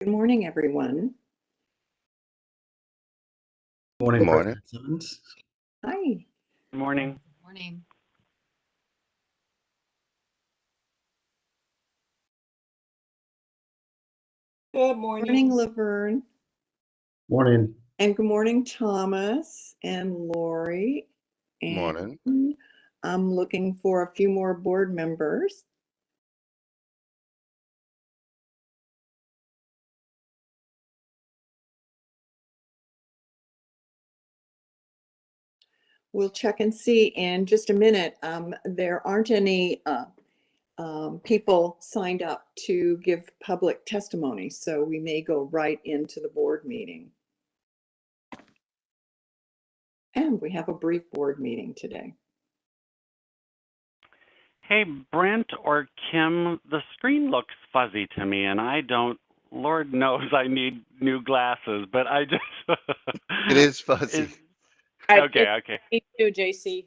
Good morning, everyone. Morning, Morning. President Simmons. Hi. Good morning. Morning. Good Morning, morning. Laverne. Morning. And good morning, Thomas and Lori. And Morning. I'm looking for a few more board members. We'll check and see in just a minute. There aren't any people signed up to give public testimony, so we may go right into the board meeting. And we have a brief board meeting today. Hey, Brent or Kim, the screen looks fuzzy to me, and I don't, Lord knows I need new glasses, but I just. It is fuzzy. Okay. Me too, JC.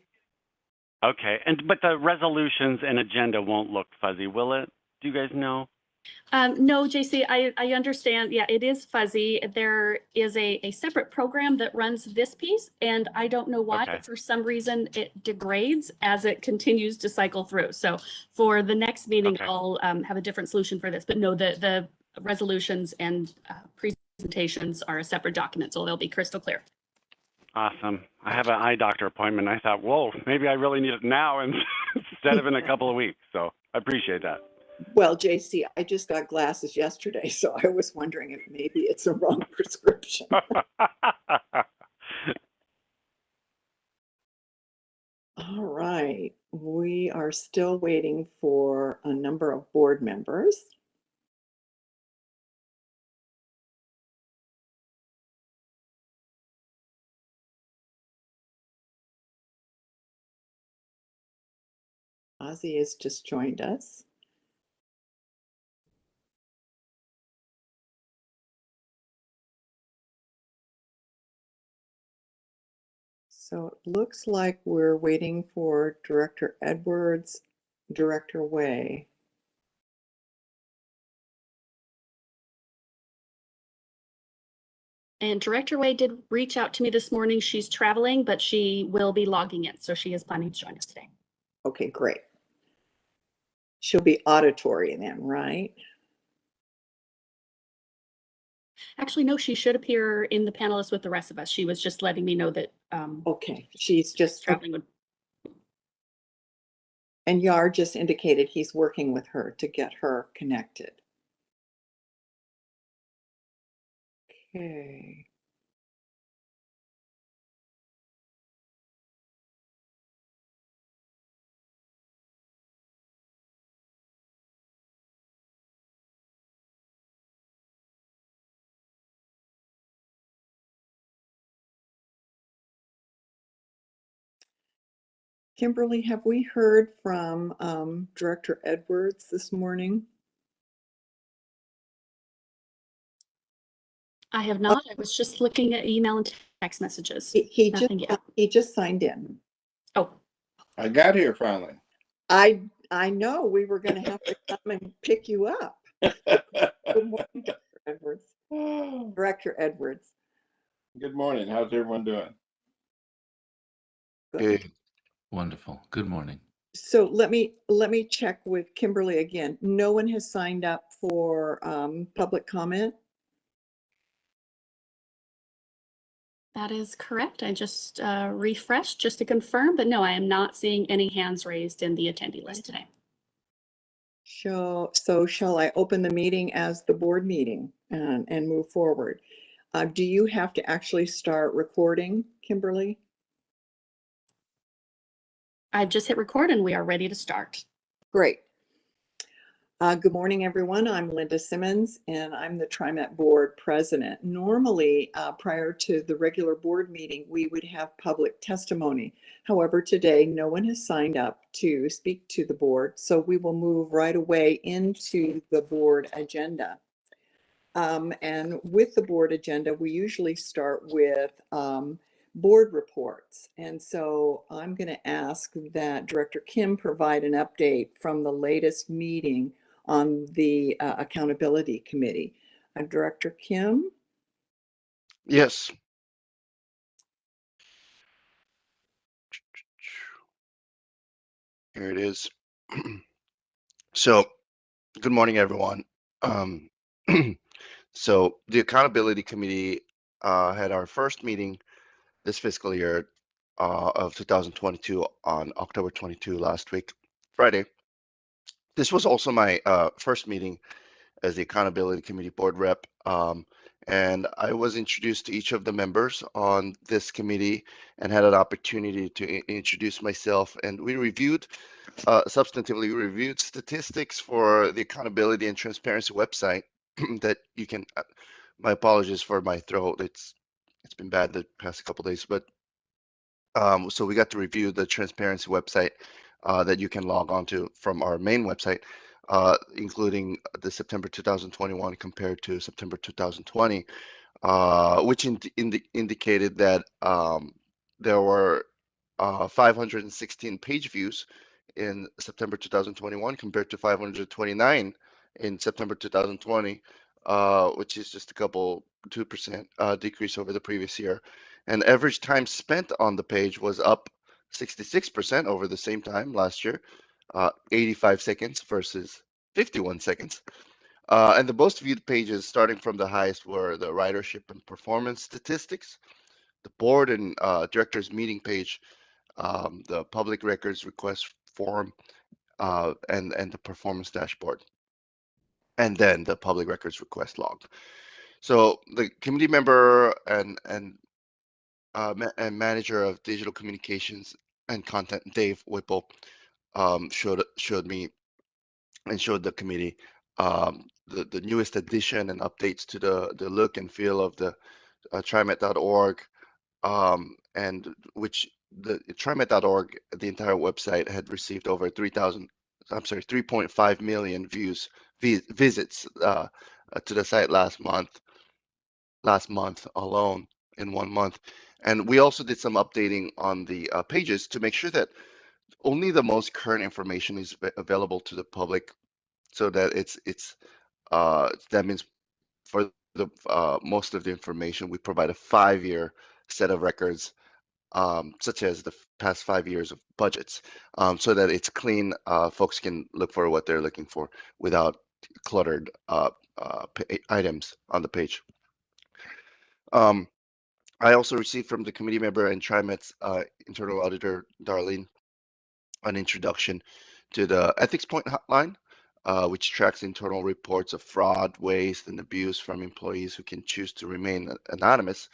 Okay, but the resolutions and agenda won't look fuzzy, will it? Do you guys know? No, JC, I understand. Yeah, it is fuzzy. There is a separate program that runs this piece, and I don't know why, Okay. but for some reason it degrades as it continues to cycle through. So for the next meeting, Okay. I'll have a different solution for this. But no, the resolutions and presentations are a separate document, so they'll be crystal clear. Awesome. I have an eye doctor appointment. I thought, whoa, maybe I really need it now instead of in a couple of weeks. So I appreciate that. Well, JC, I just got glasses yesterday, so I was wondering if maybe it's a wrong prescription. All right, we are still waiting for a number of board members. Ozzy has just joined us. So it looks like we're waiting for Director Edwards, Director Way. And Director Way did reach out to me this morning. She's traveling, but she will be logging in. So she is planning to join us today. Okay, great. She'll be auditory then, right? Actually, no, she should appear in the panelists with the rest of us. She was just letting me know that Okay, she's just traveling would. And Yar just indicated he's working with her to get her connected. Okay. Kimberly, have we heard from Director Edwards this morning? I have not. I was just looking at email and text messages. He just signed in. Oh, I got here finally. I know we were going to have to come and pick you up. Good morning, Dr. Edwards. Director Edwards. Good morning. How's everyone doing? Good. Wonderful. Good morning. So let me check with Kimberly again. No one has signed up for public comment. that is correct. I just refreshed just to confirm, but no, I am not seeing any hands raised in the attendee list today. So shall I open the meeting as the board meeting and move forward? Do you have to actually start recording, Kimberly? I've just hit record and we are ready to start. Great. Good morning, everyone. I'm Linda Simmons, and I'm the TriMet board president. Normally, prior to the regular board meeting, we would have public testimony. However, today, no one has signed up to speak to the board, so we will move right away into the board agenda. And with the board agenda, we usually start with board reports. And so I'm going to ask that Director Kim provide an update from the latest meeting on the Accountability Committee. Director Kim? Yes. Here it is. So, good morning, everyone. Um, so, the Accountability Committee had our first meeting this fiscal year of 2022 on October 22 last week, Friday. This was also my first meeting as the Accountability Committee board rep. And I was introduced to each of the members on this committee and had an opportunity to introduce myself. And we reviewed, substantively reviewed statistics for the Accountability and Transparency website that you can, my apologies for my throat. It's been bad the past couple days, but so we got to review the transparency website that you can log on to from our main website, including the September 2021 compared to September 2020, which indicated that there were 516 page views in September 2021 compared to 529 in September 2020, which is just a couple 2% decrease over the previous year. And average time spent on the page was up 66% over the same time last year, 85 seconds versus 51 seconds. And the most viewed pages, starting from the highest, were the ridership and performance statistics, the board and directors meeting page, the public records request form, and the performance dashboard, and then the public records request log. So the committee member and manager of digital communications and content, Dave Whipple, showed me and showed the committee the newest addition and updates to the look and feel of the TriMet.org, and which the TriMet.org, the entire website, had received over 3.5 million visits to the site last month alone, in 1 month. And we also did some updating on the pages to make sure that only the most current information is available to the public, so that that means for the most of the information we provide a 5-year set of records, such as the past 5 years of budgets, so that it's clean. Folks can look for what they're looking for without cluttered items on the page. I also received from the committee member and TriMet's internal auditor, Darlene, an introduction to the Ethics Point Hotline, which tracks internal reports of fraud, waste, and abuse from employees who can choose to remain anonymous,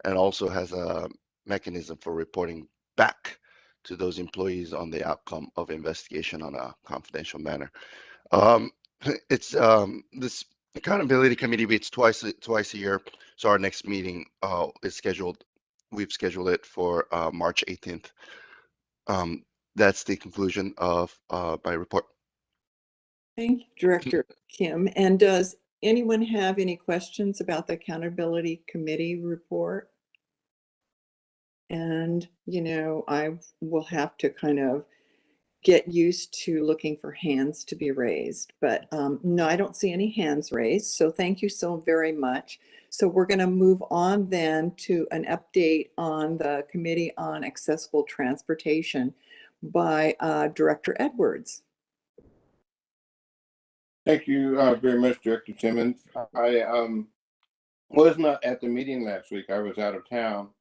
and also has a mechanism for reporting back to those employees on the outcome of investigation on a confidential manner. It's this accountability committee meets twice a year, so our next meeting is scheduled. We've scheduled it for March 18th. That's the conclusion of my report. Thank you, Director Kim. And does anyone have any questions about the Accountability Committee report? And, I will have to kind of get used to looking for hands to be raised. But no, I don't see any hands raised. So thank you so very much. So we're going to move on then to an update on the Committee on Accessible Transportation by Director Edwards. Thank you very much, Director Simmons. I was not at the meeting last week. I was out of town,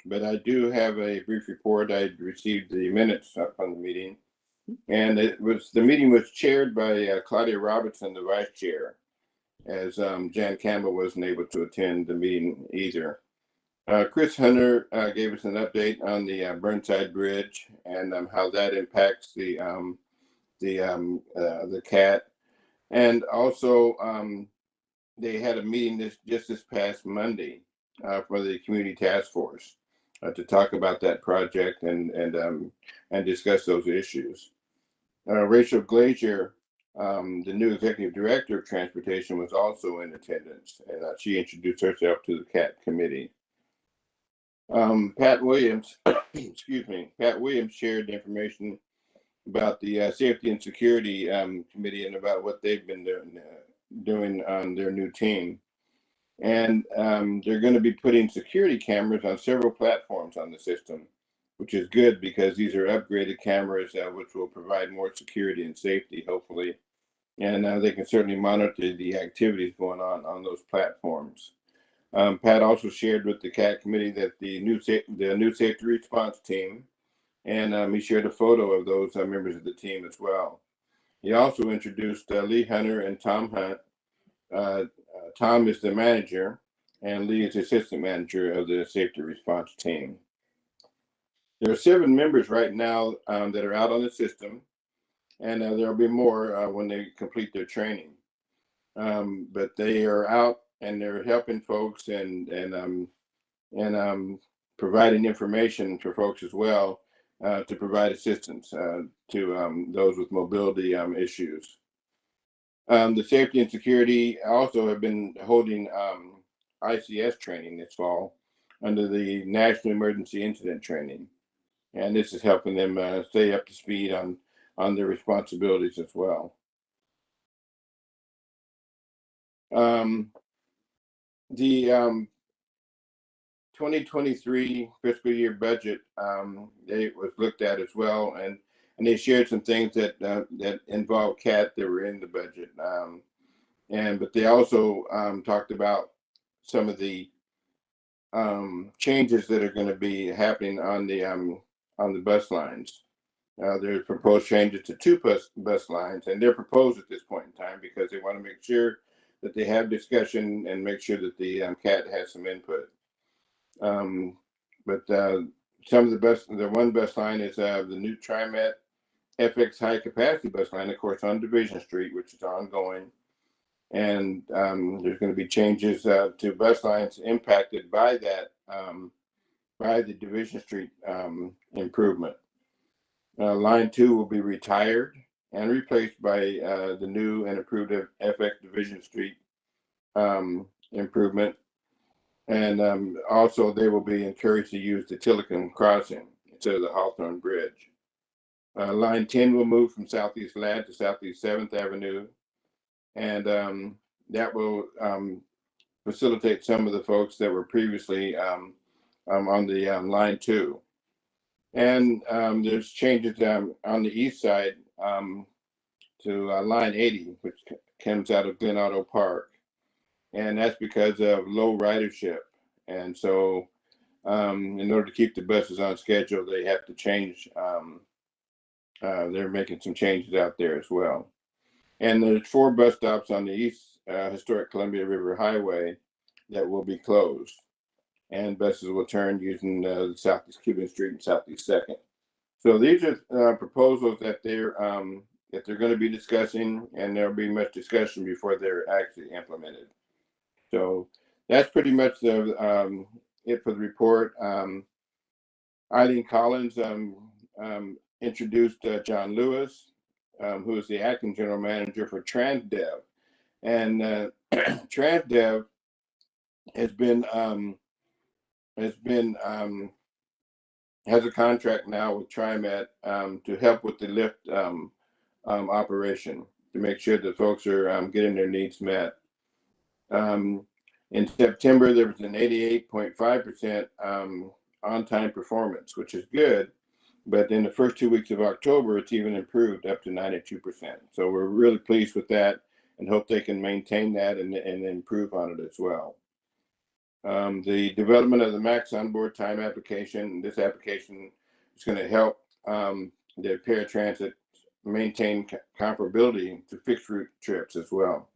but I do have a brief report. I received the minutes from the meeting, and the meeting was chaired by Claudia Robinson, the vice chair, as Jan Campbell wasn't able to attend the meeting either. Chris Hunter gave us an update on the Burnside Bridge and how that impacts the CAT. And also, they had a meeting just this past Monday for the community task force to talk about that project and discuss those issues. Rachel Glazier, the new executive director of transportation, was also in attendance, and she introduced herself to the CAT committee. Pat Williams, excuse me, Pat Williams shared information about the Safety and Security Committee and about what they've been doing on their new team. And they're going to be putting security cameras on several platforms on the system, which is good because these are upgraded cameras which will provide more security and safety, hopefully. And they can certainly monitor the activities going on those platforms. Pat also shared with the CAT committee that the new safety response team, and he shared a photo of those members of the team as well. He also introduced Lee Hunter and Tom Hunt. Tom is the manager, and Lee is the assistant manager of the safety response team. There are 7 members right now that are out on the system, and there'll be more when they complete their training. But they are out and they're helping folks and providing information for folks as well to provide assistance to those with mobility issues. The safety and security also have been holding ICS training this fall under the National Emergency Incident Training. And this is helping them stay up to speed on their responsibilities as well. The 2023 fiscal year budget it was looked at as well, and they shared some things that involve CAT that were in the budget, but they also talked about some of the changes that are going to be happening on the bus lines. There's proposed changes to 2 bus lines, and they're proposed at this point in time because they want to make sure that they have discussion and make sure that the CAT has some input. But some of the one bus line is the new TriMet FX high capacity bus line, of course, on Division Street, which is ongoing. And there's going to be changes to bus lines impacted by that, by the Division Street improvement. Line 2 will be retired and replaced by the new and improved FX Division Street improvement. And also they will be encouraged to use the Tillicum crossing instead of the Hawthorne Bridge. Line 10 will move from Southeast Ladd to Southeast 7th Avenue. And that will facilitate some of the folks that were previously on the line 2. And there's changes on the east side to line 80, which comes out of Glen Auto Park. And that's because of low ridership. And so in order to keep the buses on schedule, they have to change. They're making some changes out there as well. And there's 4 bus stops on the east historic Columbia River Highway that will be closed. And buses will turn using Southeast Cuban Street and Southeast 2nd. So these are proposals that they're going to be discussing, and there'll be much discussion before they're actually implemented. So that's pretty much it for the report. Eileen Collins introduced John Lewis, who is the acting general manager for TransDev, and TransDev has a contract now with TriMet to help with the lift operation to make sure that folks are getting their needs met. In September, there was an 88.5% on-time performance, which is good. But in the first 2 weeks of October, it's even improved up to 92%. So we're really pleased with that and hope they can maintain that and improve on it as well. The development of the Max Onboard Time application, this application is going to help the paratransit maintain comparability to fixed route trips as well.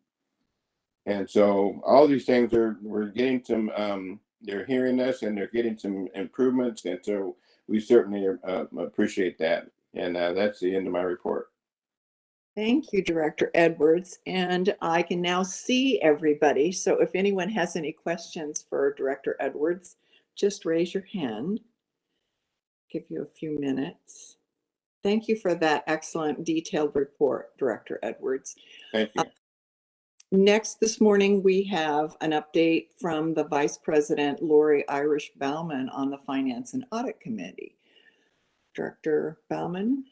And so all these things we're getting some, they're hearing us and they're getting some improvements. And so we certainly appreciate that. And that's the end of my report. Thank you, Director Edwards. And I can now see everybody. So if anyone has any questions for Director Edwards, just raise your hand. Give you a few minutes. Thank you for that excellent detailed report, Director Edwards. Thank you. Next this morning, we have an update from the Vice President, Lori Irish Bauman, on the Finance and Audit Committee. Director Bauman.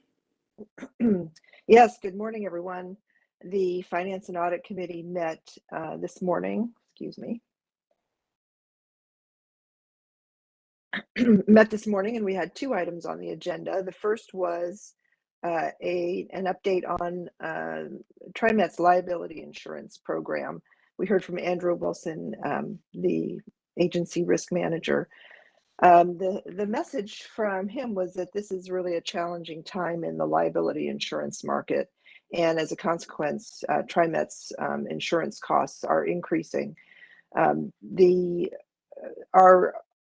Yes, good morning, everyone. The Finance and Audit Committee met this morning, excuse me. met this morning, and we had two items on the agenda. The first was an update on TriMet's liability insurance program. We heard from Andrew Wilson, the agency risk manager. The message from him was that this is really a challenging time in the liability insurance market, and as a consequence, TriMet's insurance costs are increasing.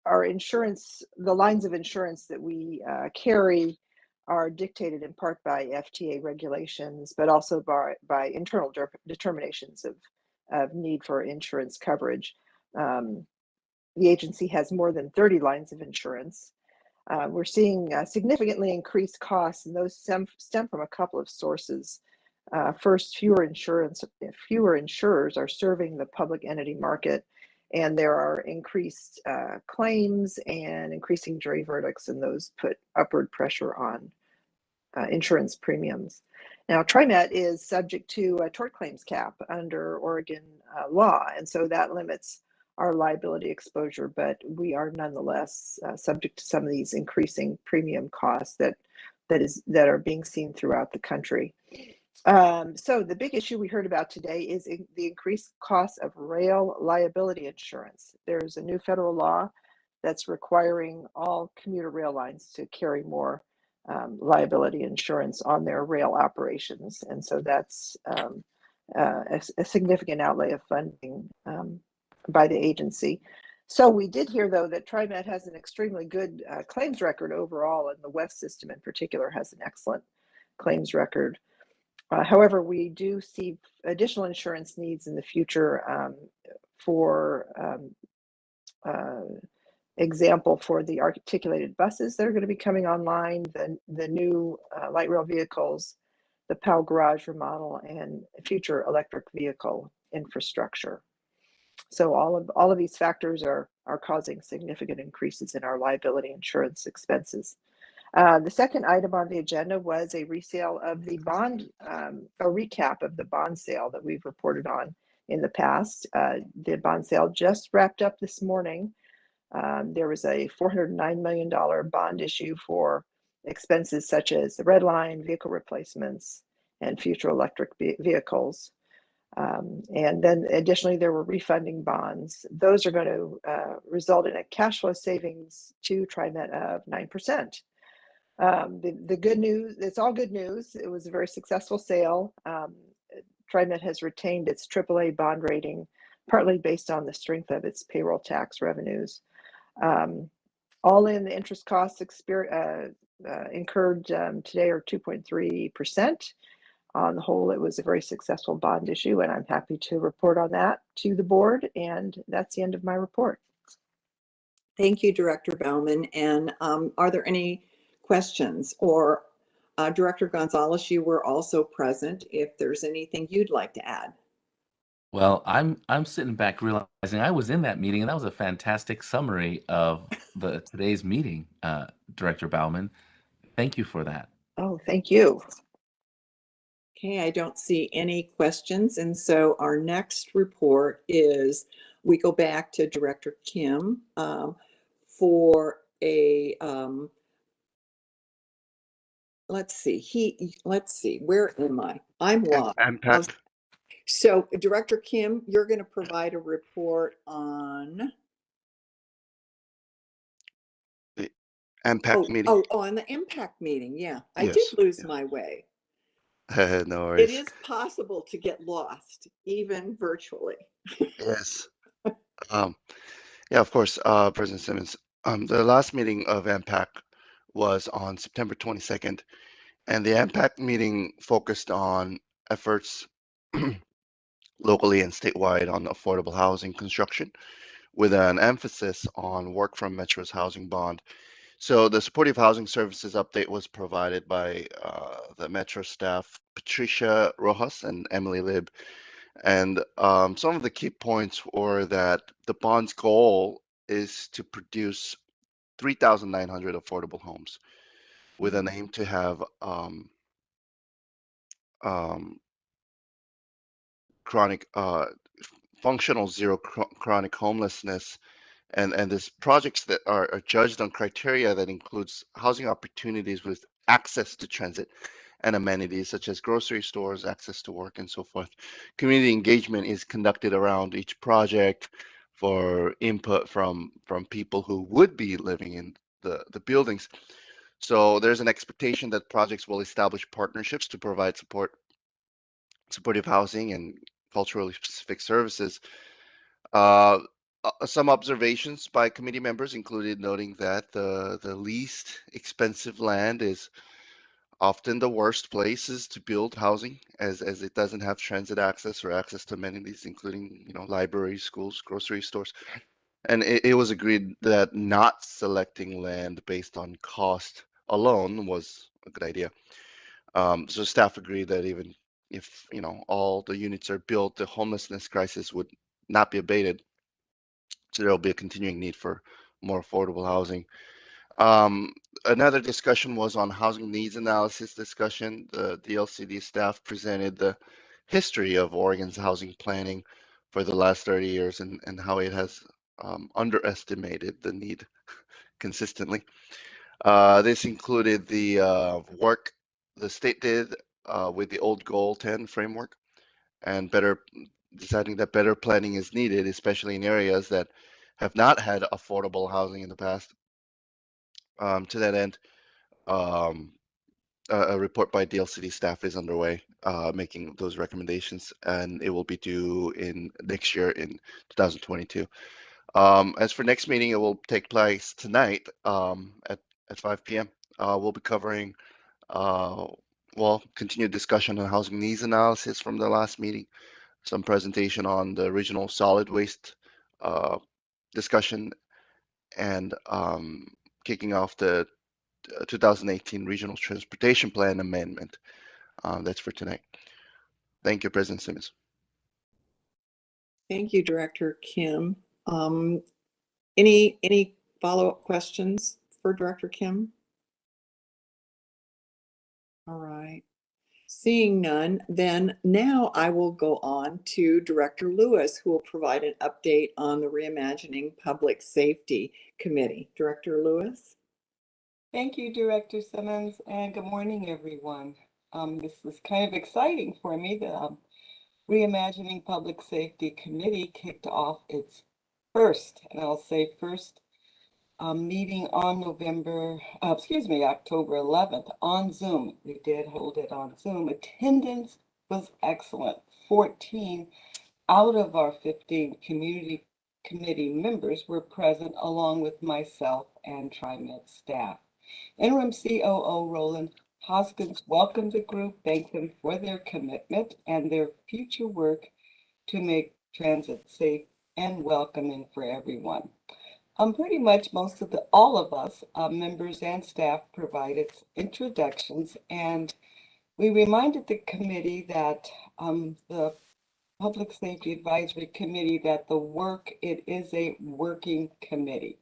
Our insurance, the lines of insurance that we carry are dictated in part by FTA regulations, but also by internal determinations of need for insurance coverage. The agency has more than 30 lines of insurance. We're seeing significantly increased costs, and those stem from a couple of sources. First, fewer insurers are serving the public entity market, and there are increased claims and increasing jury verdicts, and those put upward pressure on insurance premiums. Now, TriMet is subject to a tort claims cap under Oregon law, and so that limits our liability exposure, but we are nonetheless subject to some of these increasing premium costs that are being seen throughout the country. So the big issue we heard about today is the increased cost of rail liability insurance. There's a new federal law that's requiring all commuter rail lines to carry more liability insurance on their rail operations. And so that's a significant outlay of funding by the agency. So we did hear, though, that TriMet has an extremely good claims record overall, and the West system in particular has an excellent claims record. However, we do see additional insurance needs in the future for example, for the articulated buses that are going to be coming online, the new light rail vehicles, the POW garage remodel, and future electric vehicle infrastructure. So all of these factors are causing significant increases in our liability insurance expenses. The second item on the agenda was a resale of the bond, a recap of the bond sale that we've reported on in the past. The bond sale just wrapped up this morning. There was a $409 million bond issue for expenses such as the red line, vehicle replacements, and future electric vehicles. And then additionally, there were refunding bonds. Those are going to result in a cash flow savings to TriMet of 9%. The good news, it's all good news. It was a very successful sale. TriMet has retained its AAA bond rating, partly based on the strength of its payroll tax revenues. All in, the interest costs incurred today are 2.3%. On the whole, it was a very successful bond issue, and I'm happy to report on that to the board. And that's the end of my report. Thank you, Director Bauman. And are there any questions? Or Director Gonzalez, you were also present. If there's anything you'd like to add. Well, I'm sitting back realizing I was in that meeting, and that was a fantastic summary of today's meeting, Director Bauman. Thank you for that. Oh, thank you. Okay, I don't see any questions. And so our next report is, we go back to Director Kim for a, let's see, where am I? I'm lost. So Director Kim, you're going to provide a report on the impact meeting. On the impact meeting. Yeah, I Yes, did lose my way. No worries. It is possible to get lost, even virtually. Yes. Yeah, of course, President Simmons. The last meeting of AMPAC was on September 22nd, and the AMPAC meeting focused on efforts locally and statewide on affordable housing construction, with an emphasis on work from Metro's housing bond. So the supportive housing services update was provided by the Metro staff, Patricia Rojas and Emily Libb. And some of the key points were that the bond's goal is to produce 3,900 affordable homes with an aim to have chronic functional zero chronic homelessness And there's projects that are judged on criteria that includes housing opportunities with access to transit and amenities such as grocery stores, access to work, and so forth. Community engagement is conducted around each project for input from people who would be living in the buildings. So there's an expectation that projects will establish partnerships to provide supportive housing and culturally specific services. Uh, some observations by committee members included noting that the least expensive land is often the worst places to build housing, as it doesn't have transit access or access to amenities, including libraries, schools, grocery stores. And it was agreed that not selecting land based on cost alone was a good idea. So staff agreed that even if all the units are built, the homelessness crisis would not be abated. So there will be a continuing need for more affordable housing. Um, Another discussion was on housing needs analysis discussion. The DLCD staff presented the history of Oregon's housing planning for the last 30 years and how it has underestimated the need consistently. This included the work the state did with the old Goal 10 framework and deciding that better planning is needed, especially in areas that have not had affordable housing in the past. To that end, um, a report by DLCD staff is underway, making those recommendations, and it will be due in next year in 2022. As for next meeting, it will take place tonight at 5 p.m. We'll be covering continued discussion on housing needs analysis from the last meeting, some presentation on the regional solid waste discussion, and kicking off the 2018 Regional Transportation Plan Amendment. That's for tonight. Thank you, President Simmons. Thank you, Director Kim. Any follow-up questions for Director Kim? All right. Seeing none, then now I will go on to Director Lewis, who will provide an update on the Reimagining Public Safety Committee. Director Lewis? Thank you, Director Simmons, and good morning, everyone. This is kind of exciting for me. The Reimagining Public Safety Committee kicked off its first, and I'll say first, meeting on October 11th on Zoom. We did hold it on Zoom. Attendance was excellent. 14 out of our 15 community committee members were present, along with myself and TriMet staff. Interim COO Roland Hoskins welcomed the group, thanked them for their commitment and their future work to make transit safe and welcoming for everyone. Pretty much all of us, members and staff, provided introductions, and we reminded the committee that the Public Safety Advisory Committee that it is a working committee.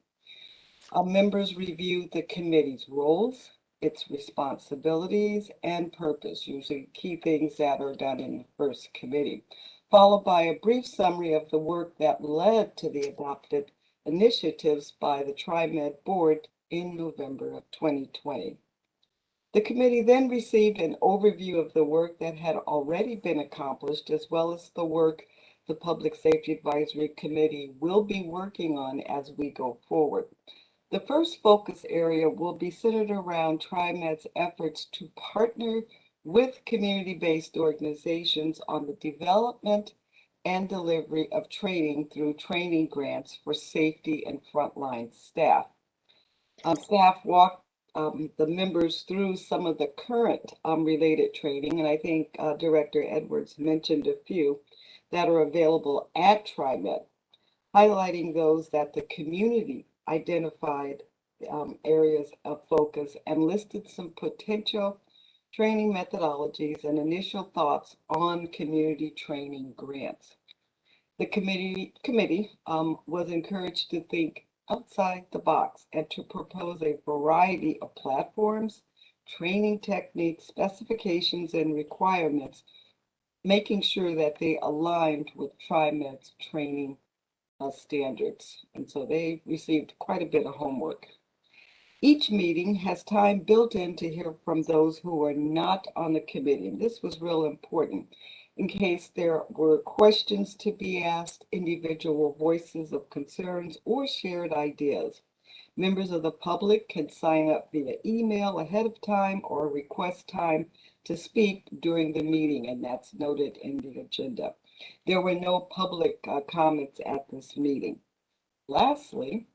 Members reviewed the committee's roles, its responsibilities, and purpose, usually key things that are done in the first committee, followed by a brief summary of the work that led to the adopted initiatives by the TriMet board in November of 2020. The committee then received an overview of the work that had already been accomplished, as well as the work the Public Safety Advisory Committee will be working on as we go forward. The first focus area will be centered around TriMet's efforts to partner with community-based organizations on the development and delivery of training through training grants for safety and frontline staff. Staff walked the members through some of the current related training, and I think Director Edwards mentioned a few that are available at TriMet, highlighting those that the community identified areas of focus and listed some potential training methodologies and initial thoughts on community training grants. The committee was encouraged to think outside the box and to propose a variety of platforms, training techniques, specifications, and requirements, making sure that they aligned with TriMet's training standards. And so they received quite a bit of homework. Each meeting has time built in to hear from those who are not on the committee. And this was real important in case there were questions to be asked, individual voices of concerns, or shared ideas. Members of the public can sign up via email ahead of time or request time to speak during the meeting, and that's noted in the agenda. There were no public comments at this meeting. Lastly,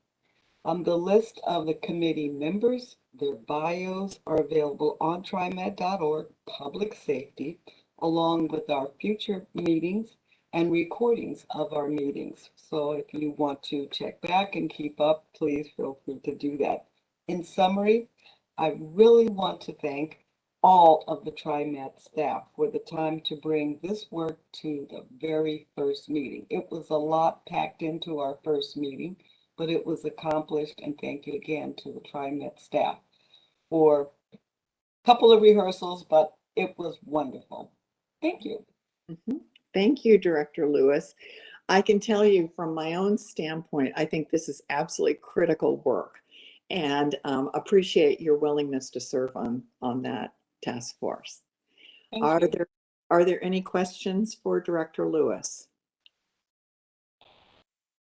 the list of the committee members, their bios are available on TriMet.org, Public Safety, along with our future meetings and recordings of our meetings. So if you want to check back and keep up, please feel free to do that. In summary, I really want to thank all of the TriMet staff for the time to bring this work to the very first meeting. It was a lot packed into our first meeting, but it was accomplished, and thank you again to the TriMet staff for a couple of rehearsals, but it was wonderful. Thank you. Thank you, Director Lewis. I can tell you from my own standpoint, I think this is absolutely critical work, and appreciate your willingness to serve on that task force. Thank you. Are there any questions for Director Lewis?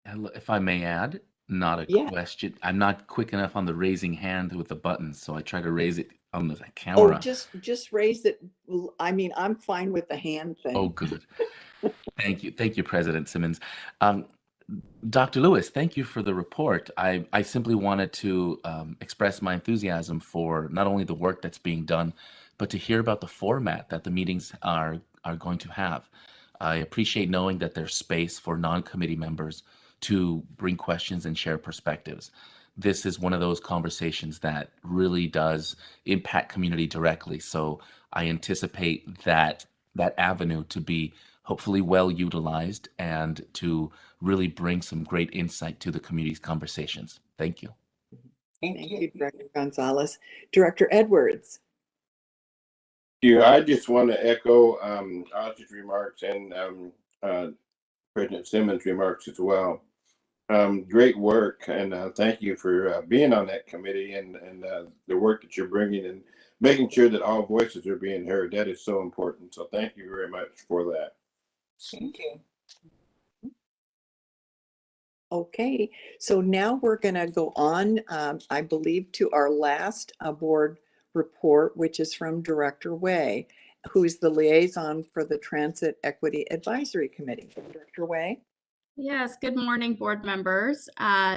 If I may add, not a Yeah. question. I'm not quick enough on the raising hand with the buttons, so I try to raise it on the Oh, camera. just raise it. I mean, I'm fine with the hand thing. Oh, good. Thank you, President Simmons. Dr. Lewis, thank you for the report. I simply wanted to express my enthusiasm for not only the work that's being done, but to hear about the format that the meetings are going to have. I appreciate knowing that there's space for non-committee members to bring questions and share perspectives. This is one of those conversations that really does impact community directly. So I anticipate that avenue to be hopefully well utilized and to really bring some great insight to the community's conversations. Thank you. Thank you, Director Gonzalez. Director Edwards. I just want to echo Audit's remarks and President Simmons' remarks as well. Great work, and thank you for being on that committee and the work that you're bringing and making sure that all voices are being heard. That is so important. So thank you very much for that. Thank you. Okay, so now we're going to go on, I believe, to our last board report, which is from Director Way, who is the liaison for the Transit Equity Advisory Committee. Director Way. Yes, good morning, board members.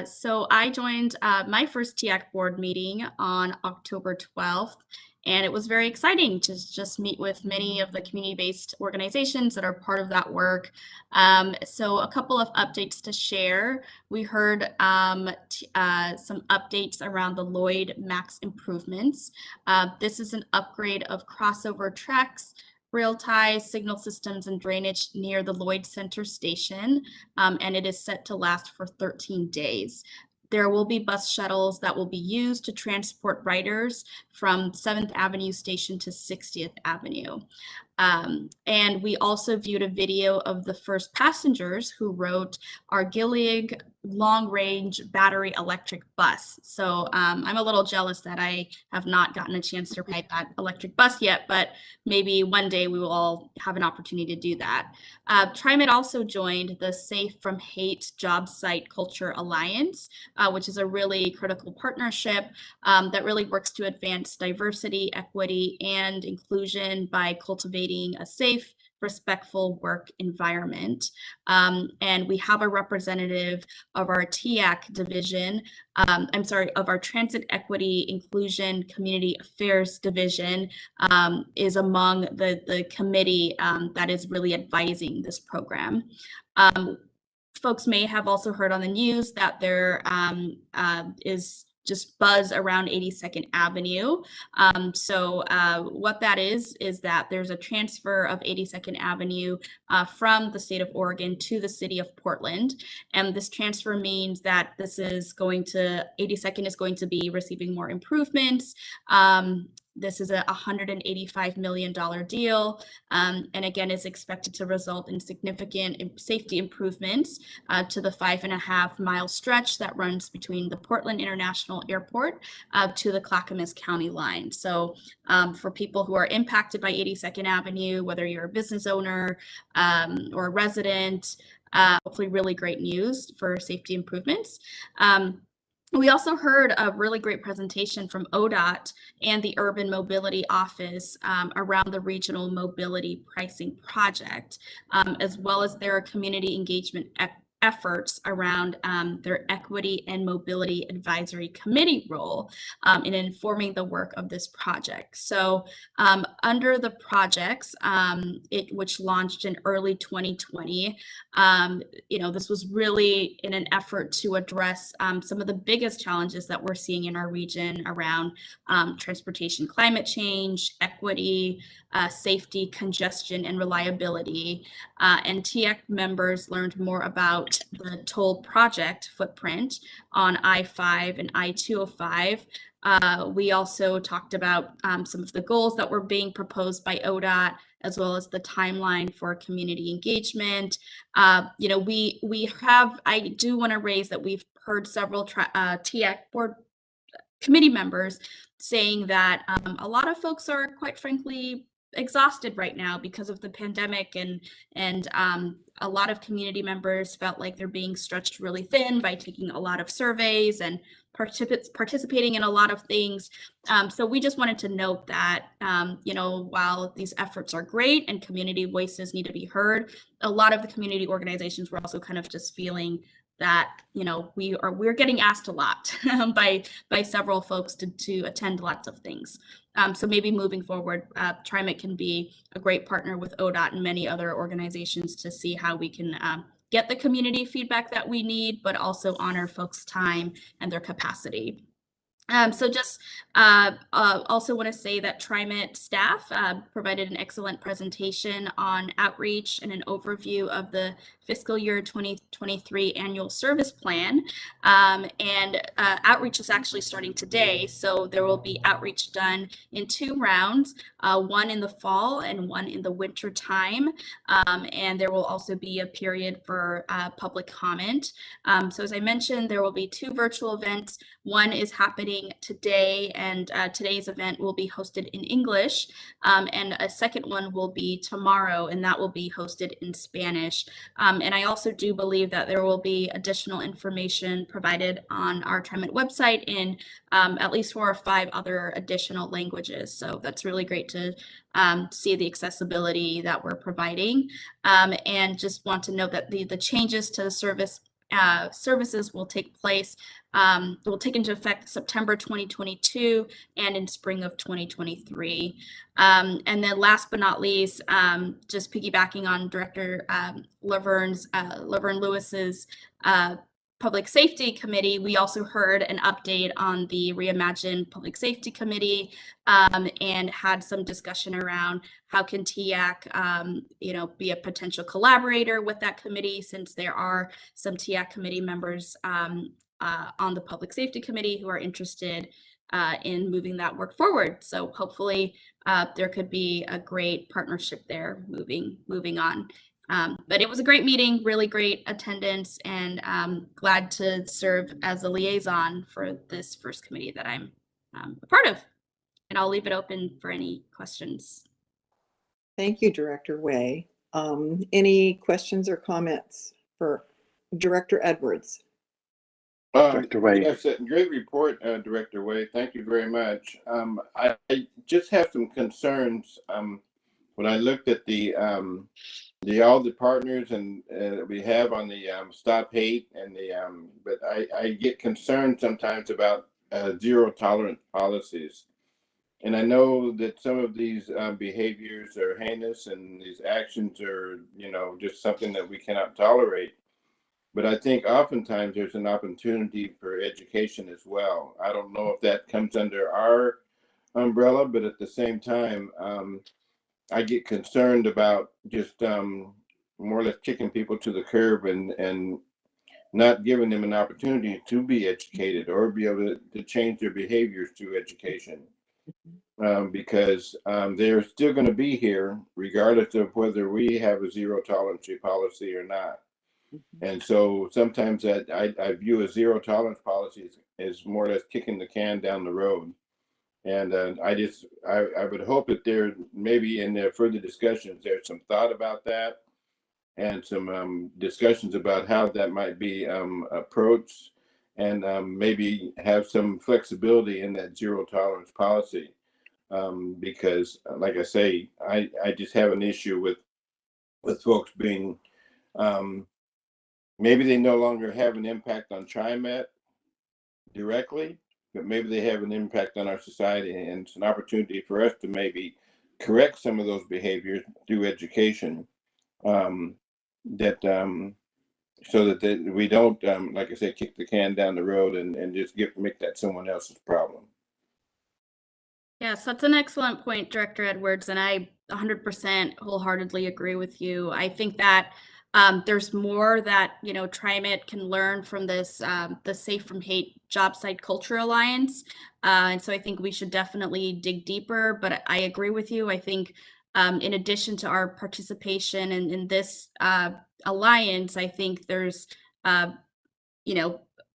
So I joined my first TIAC board meeting on October 12th, and it was very exciting to just meet with many of the community-based organizations that are part of that work. So a couple of updates to share. We heard some updates around the Lloyd Max improvements. This is an upgrade of crossover tracks, rail ties, signal systems, and drainage near the Lloyd Center station, and it is set to last for 13 days. There will be bus shuttles that will be used to transport riders from 7th Avenue Station to 60th Avenue. And we also viewed a video of the first passengers who rode our Gillig long-range battery electric bus. So I'm a little jealous that I have not gotten a chance to ride that electric bus yet, but maybe one day we will all have an opportunity to do that. TriMet also joined the Safe from Hate Job Site Culture Alliance, which is a really critical partnership that really works to advance diversity, equity, and inclusion by cultivating a safe, respectful work environment. And we have a representative of our TIAC division, of our Transit Equity Inclusion Community Affairs division is among the committee that is really advising this program. Folks may have also heard on the news that there is just buzz around 82nd Avenue. So what that is that there's a transfer of 82nd Avenue from the state of Oregon to the city of Portland. And this transfer means that 82nd is going to be receiving more improvements. This is a $185 million deal, and again is expected to result in significant safety improvements to the 5.5-mile stretch that runs between the Portland International Airport to the Clackamas County line. So for people who are impacted by 82nd Avenue, whether you're a business owner or a resident, hopefully really great news for safety improvements. We also heard a really great presentation from ODOT and the Urban Mobility Office around the Regional Mobility Pricing Project, as well as their community engagement efforts around their Equity and Mobility Advisory Committee role in informing the work of this project. So under the projects, which launched in early 2020, this was really in an effort to address some of the biggest challenges that we're seeing in our region around transportation climate change, equity, safety, congestion, and reliability. And TIAC members learned more about the toll project footprint on I-5 and I-205. We also talked about some of the goals that were being proposed by ODOT, as well as the timeline for community engagement. I do want to raise that we've heard several TIAC board committee members saying that a lot of folks are, quite frankly, exhausted right now because of the pandemic, and a lot of community members felt like they're being stretched really thin by taking a lot of surveys and participating in a lot of things. So we just wanted to note that, while these efforts are great and community voices need to be heard, a lot of the community organizations were also kind of just feeling that, we're getting asked a lot by several folks to attend lots of things. So maybe moving forward, TriMet can be a great partner with ODOT and many other organizations to see how we can get the community feedback that we need, but also honor folks' time and their capacity. So just also want to say that TriMet staff provided an excellent presentation on outreach and an overview of the fiscal year 2023 annual service plan. And outreach is actually starting today. So there will be outreach done in 2 rounds, one in the fall and one in the winter time. And there will also be a period for public comment. So as I mentioned, there will be 2 virtual events. One is happening today, and today's event will be hosted in English, and a second one will be tomorrow, and that will be hosted in Spanish. And I also do believe that there will be additional information provided on our TriMet website in at least 4 or 5 other additional languages. So that's really great to see the accessibility that we're providing. And just want to note that the changes to the services will take into effect September 2022 and in spring of 2023. And then last but not least, just piggybacking on Director Laverne Lewis's Public Safety Committee, we also heard an update on the Reimagining Public Safety Committee, and had some discussion around how can TIAC, be a potential collaborator with that committee, since there are some TIAC committee members on the Public Safety Committee who are interested in moving that work forward. So hopefully there could be a great partnership there moving on. But it was a great meeting, really great attendance, and glad to serve as a liaison for this first committee that I'm a part of. And I'll leave it open for any questions. Thank you, Director Way. Any questions or comments for Director Edwards? Director Way. Yes, great report, Director Way. Thank you very much. I just have some concerns. When I looked at all the partners and we have on the Stop Hate and but I get concerned sometimes about zero tolerance policies. And I know that some of these behaviors are heinous and these actions are, just something that we cannot tolerate. But I think oftentimes there's an opportunity for education as well. I don't know if that comes under our umbrella, but at the same time, I get concerned about just more or less kicking people to the curb and not giving them an opportunity to be educated or be able to change their behaviors through education. because they're still going to be here regardless of whether we have a zero tolerance policy or not. And so sometimes I view a zero tolerance policy as more or less kicking the can down the road. And I would hope that there maybe in the further discussions, there's some thought about that and some discussions about how that might be approached, and maybe have some flexibility in that zero tolerance policy. Because like I say, I just have an issue with folks being, maybe they no longer have an impact on TriMet directly, but maybe they have an impact on our society, and it's an opportunity for us to maybe correct some of those behaviors through education, so that we don't, like I said, kick the can down the road and just make that someone else's problem. Yes, that's an excellent point, Director Edwards, and I 100% wholeheartedly agree with you. I think that there's more that TriMet can learn from this, the Safe from Hate Job Site Culture Alliance, and so I think we should definitely dig deeper. But I agree with you. I think in addition to our participation in this alliance, I think there's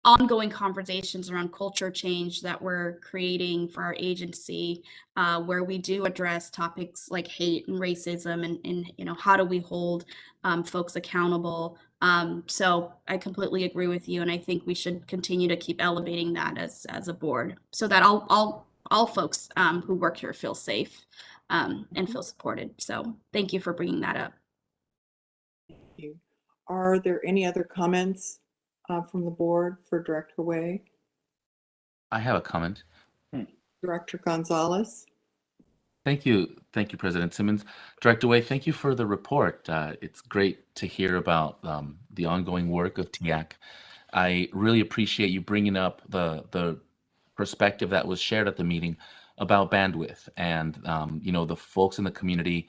ongoing conversations around culture change that we're creating for our agency, where we do address topics like hate and racism, and how do we hold folks accountable. So I completely agree with you, and I think we should continue to keep elevating that as a board, so that all folks who work here feel safe and feel supported. So thank you for bringing that up. Thank you. Are there any other comments from the board for Director Way? I have a comment. Director Gonzalez? Thank you, President Simmons. Director Way, thank you for the report. It's great to hear about the ongoing work of TIAC. I really appreciate you bringing up the perspective that was shared at the meeting about bandwidth, and the folks in the community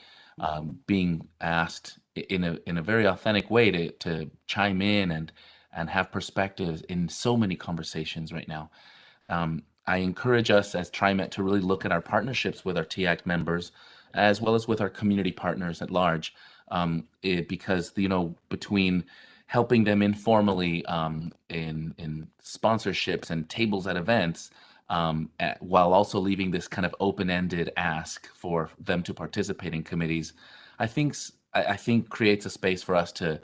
being asked in a very authentic way to chime in and have perspectives in so many conversations right now. I encourage us as TriMet to really look at our partnerships with our TIAC members, as well as with our community partners at large, because between helping them informally in sponsorships and tables at events, while also leaving this kind of open-ended ask for them to participate in committees, I think creates a space for us to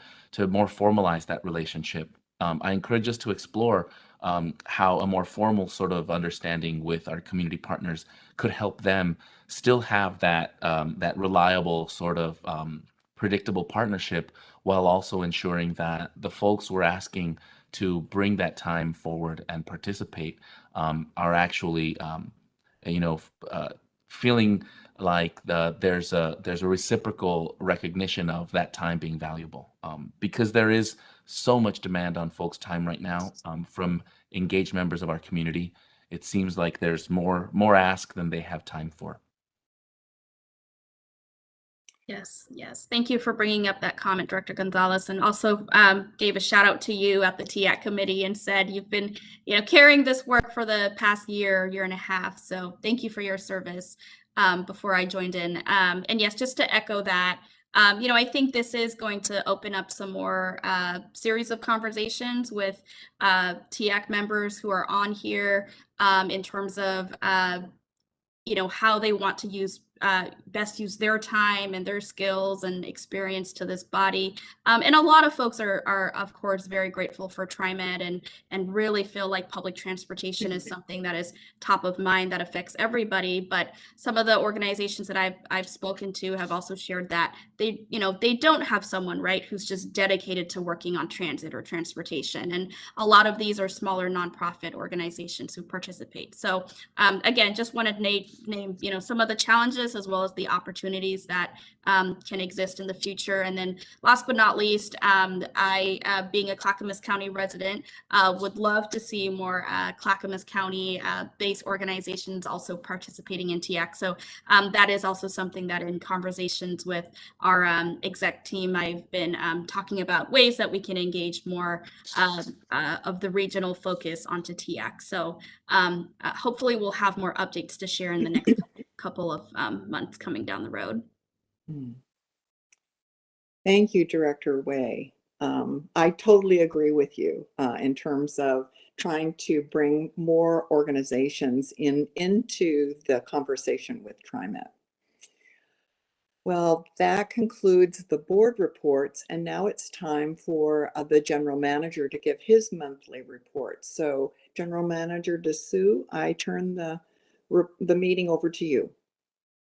more formalize that relationship. I encourage us to explore how a more formal sort of understanding with our community partners could help them still have that reliable sort of predictable partnership, while also ensuring that the folks we're asking to bring that time forward and participate are actually feeling like there's a reciprocal recognition of that time being valuable, because there is so much demand on folks' time right now from engaged members of our community. It seems like there's more ask than they have time for. Yes. Thank you for bringing up that comment, Director Gonzalez, and also gave a shout out to you at the TIAC committee and said you've been carrying this work for the past year and a half. So thank you for your service before I joined in. And yes, just to echo that, I think this is going to open up some more series of conversations with TIAC members who are on here in terms of how they want to best use their time and their skills and experience to this body. And a lot of folks are of course very grateful for TriMet and really feel like public transportation is something that is top of mind, that affects everybody. But some of the organizations that I've spoken to have also shared that they don't have someone, right, who's just dedicated to working on transit or transportation. And a lot of these are smaller nonprofit organizations who participate. So again, just wanted to name some of the challenges as well as the opportunities that can exist in the future. And then last but not least, I, being a Clackamas County resident, would love to see more Clackamas County based organizations also participating in TIAC. So that is also something that in conversations with our exec team, I've been talking about ways that we can engage more of the regional focus onto TIAC. So hopefully we'll have more updates to share in the next couple of months coming down the road. Thank you, Director Way. I totally agree with you in terms of trying to bring more organizations into the conversation with TriMet. Well, that concludes the board reports, and now it's time for the general manager to give his monthly report. So, General Manager Dessou, I turn the meeting over to you.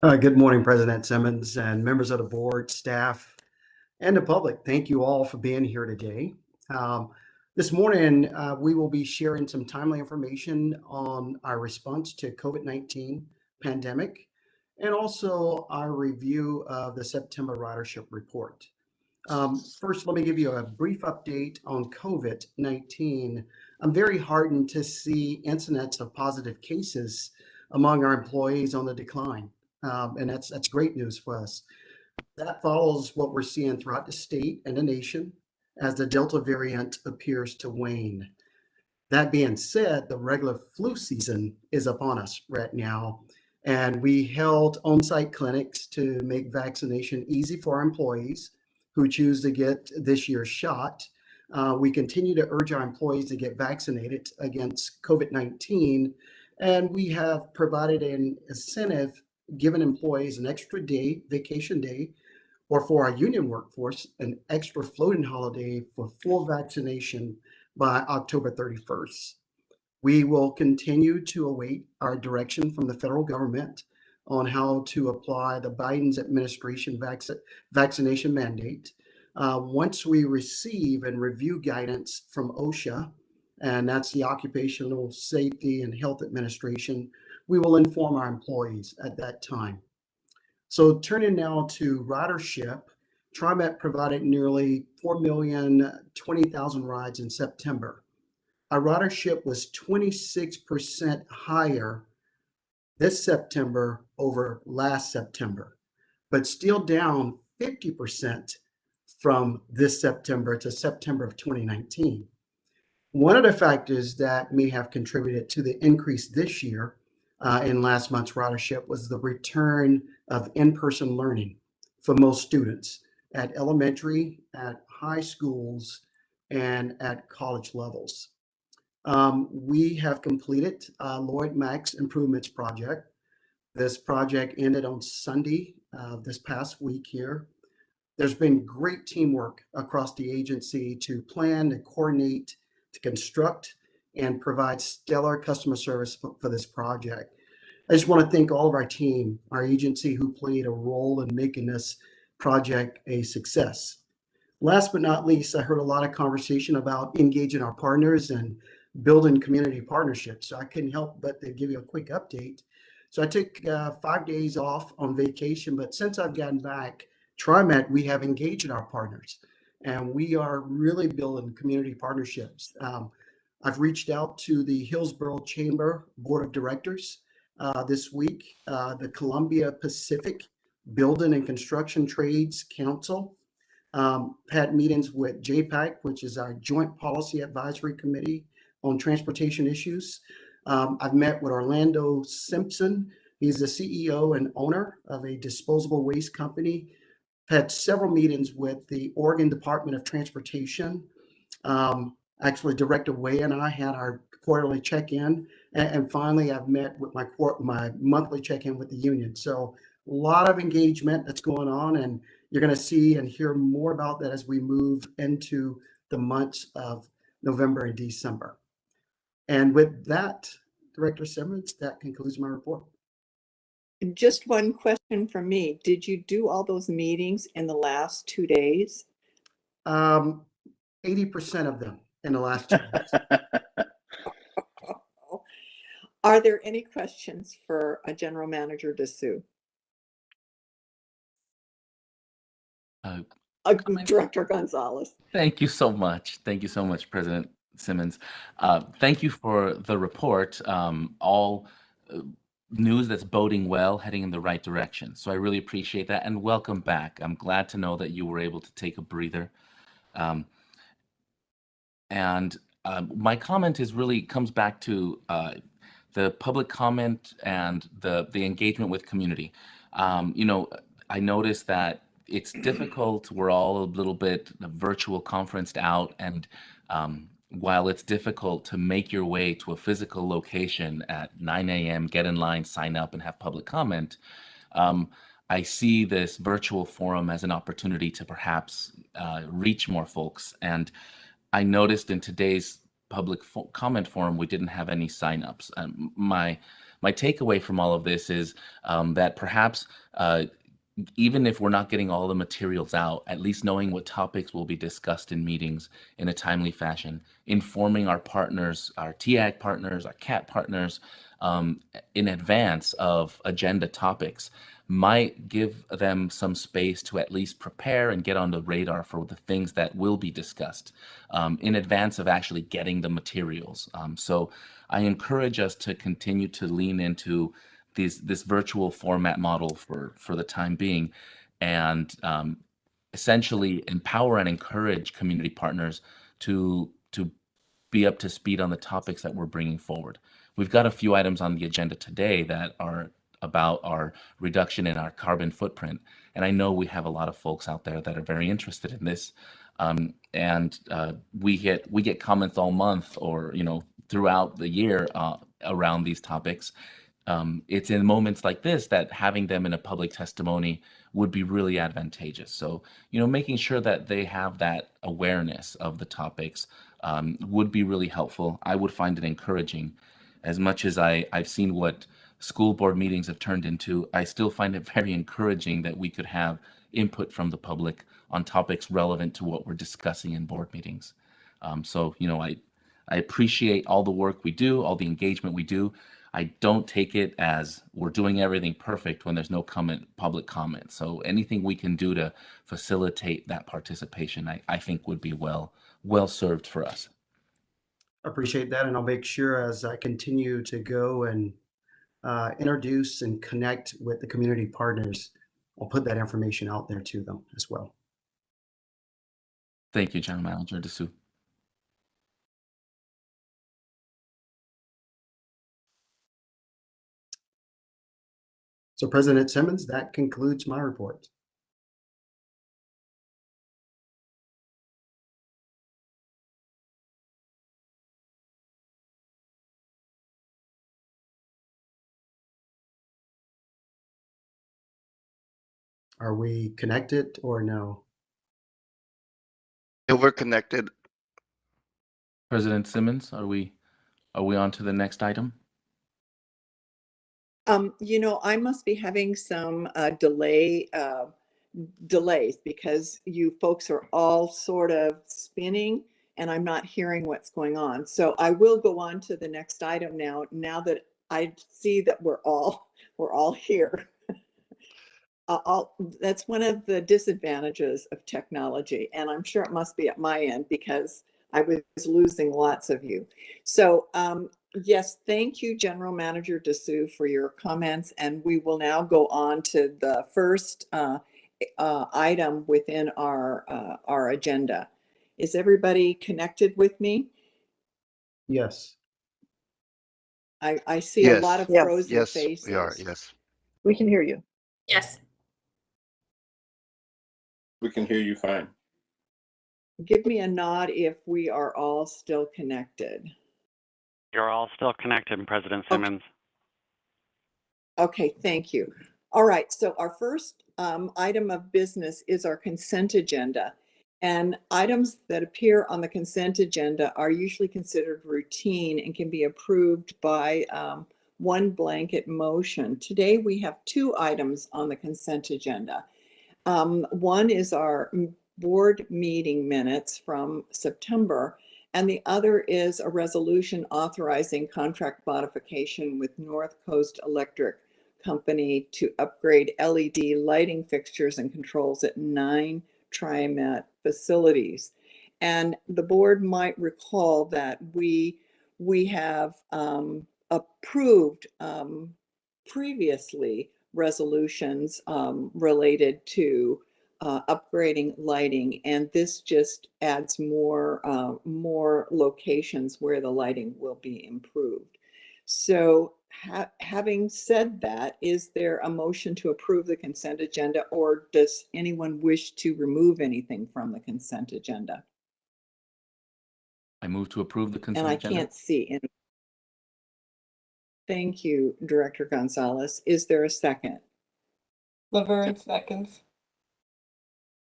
Good morning, President Simmons and members of the board, staff, and the public. Thank you all for being here today. This morning, we will be sharing some timely information on our response to COVID-19 pandemic and also our review of the September ridership report. First, let me give you a brief update on COVID-19. I'm very heartened to see incidents of positive cases among our employees on the decline. And that's great news for us. That follows what we're seeing throughout the state and the nation as the Delta variant appears to wane. That being said, the regular flu season is upon us right now, and we held on-site clinics to make vaccination easy for our employees who choose to get this year's shot. We continue to urge our employees to get vaccinated against COVID-19, and we have provided an incentive, giving employees an extra day, vacation day, or for our union workforce, an extra floating holiday for full vaccination by October 31st. We will continue to await our direction from the federal government on how to apply the Biden's administration vaccination mandate. Once we receive and review guidance from OSHA, and that's the Occupational Safety and Health Administration, we will inform our employees at that time. So turning now to ridership, TriMet provided nearly 4,020,000 rides in September. Our ridership was 26% higher this September over last September, but still down 50% from this September to September of 2019. One of the factors that may have contributed to the increase this year in last month's ridership was the return of in-person learning for most students at elementary, at high schools, and at college levels. We have completed Lloyd Max Improvements Project. This project ended on Sunday this past week here. There's been great teamwork across the agency to plan, to coordinate, to construct, and provide stellar customer service for this project. I just want to thank all of our team, our agency, who played a role in making this project a success. Last but not least, I heard a lot of conversation about engaging our partners and building community partnerships. So I couldn't help but to give you a quick update. So I took 5 days off on vacation, but since I've gotten back, TriMet, we have engaged our partners, and we are really building community partnerships. I've reached out to the Hillsborough Chamber Board of Directors this week, the Columbia Pacific Building and Construction Trades Council, had meetings with JPAC, which is our Joint Policy Advisory Committee on Transportation Issues. I've met with Orlando Simpson. He's the CEO and owner of a disposable waste company. Had several meetings with the Oregon Department of Transportation. Actually, Director Way and I had our quarterly check-in, and finally, I've met with my monthly check-in with the union. So a lot of engagement that's going on, and you're going to see and hear more about that as we move into the months of November and December. And with that, Director Simmons, that concludes my report. Just one question from me. Did you do all those meetings in the last 2 days? 80% of them in the last 2 days. Are there any questions for General Manager Dessou? Director Gonzalez. Thank you so much. Thank you so much, President Simmons. Thank you for the report. All news that's boding well, heading in the right direction. So I really appreciate that, and welcome back. I'm glad to know that you were able to take a breather. My comment is really comes back to the public comment and the engagement with community. You know, I noticed that it's difficult. We're all a little bit virtual conferenced out, and while it's difficult to make your way to a physical location at 9 a.m., get in line, sign up, and have public comment, I see this virtual forum as an opportunity to perhaps reach more folks. And I noticed in today's public comment forum, we didn't have any signups. My takeaway from all of this is that perhaps even if we're not getting all the materials out, at least knowing what topics will be discussed in meetings in a timely fashion, informing our partners, our TAG partners, our CAT partners in advance of agenda topics might give them some space to at least prepare and get on the radar for the things that will be discussed in advance of actually getting the materials. So I encourage us to continue to lean into this virtual format model for the time being, and essentially empower and encourage community partners to be up to speed on the topics that we're bringing forward. We've got a few items on the agenda today that are about our reduction in our carbon footprint, and I know we have a lot of folks out there that are very interested in this. We get comments all month, or throughout the year around these topics. It's in moments like this that having them in a public testimony would be really advantageous. So, making sure that they have that awareness of the topics would be really helpful. I would find it encouraging. As much as I've seen what school board meetings have turned into, I still find it very encouraging that we could have input from the public on topics relevant to what we're discussing in board meetings. I appreciate all the work we do, all the engagement we do. I don't take it as we're doing everything perfect when there's no public comment. So anything we can do to facilitate that participation, I think would be well served for us. Appreciate that, and I'll make sure as I continue to go and introduce and connect with the community partners, I'll put that information out there to them as well. Thank you, General Manager Dessou. So President Simmons, that concludes my report. Are we connected or no? Yeah, we're connected. President Simmons, are we on to the next item? I must be having some delays because you folks are all sort of spinning and I'm not hearing what's going on. So I will go on to the next item now that I see that we're all here. That's one of the disadvantages of technology, and I'm sure it must be at my end because I was losing lots of you. So yes, thank you, General Manager Dessou, for your comments, and we will now go on to the first item within our agenda. Is everybody connected with me? Yes. I see a lot of frozen Yes, faces. we are. Yes. We can hear you. Yes. We can hear you fine. Give me a nod if we are all still connected. You're all still connected, President Simmons. Okay, thank you. All right, so our first item of business is our consent agenda. And items that appear on the consent agenda are usually considered routine and can be approved by one blanket motion. Today, we have two items on the consent agenda. One is our board meeting minutes from September, and the other is a resolution authorizing contract modification with North Coast Electric Company to upgrade LED lighting fixtures and controls at 9 TriMet facilities. And the board might recall that we have approved previously resolutions related to upgrading lighting, and this just adds more locations where the lighting will be improved. So having said that, is there a motion to approve the consent agenda, or does anyone wish to remove anything from the consent agenda? I move to approve the And consent I agenda. can't see any. Thank you, Director Gonzalez. Is there a second? Laverne seconds.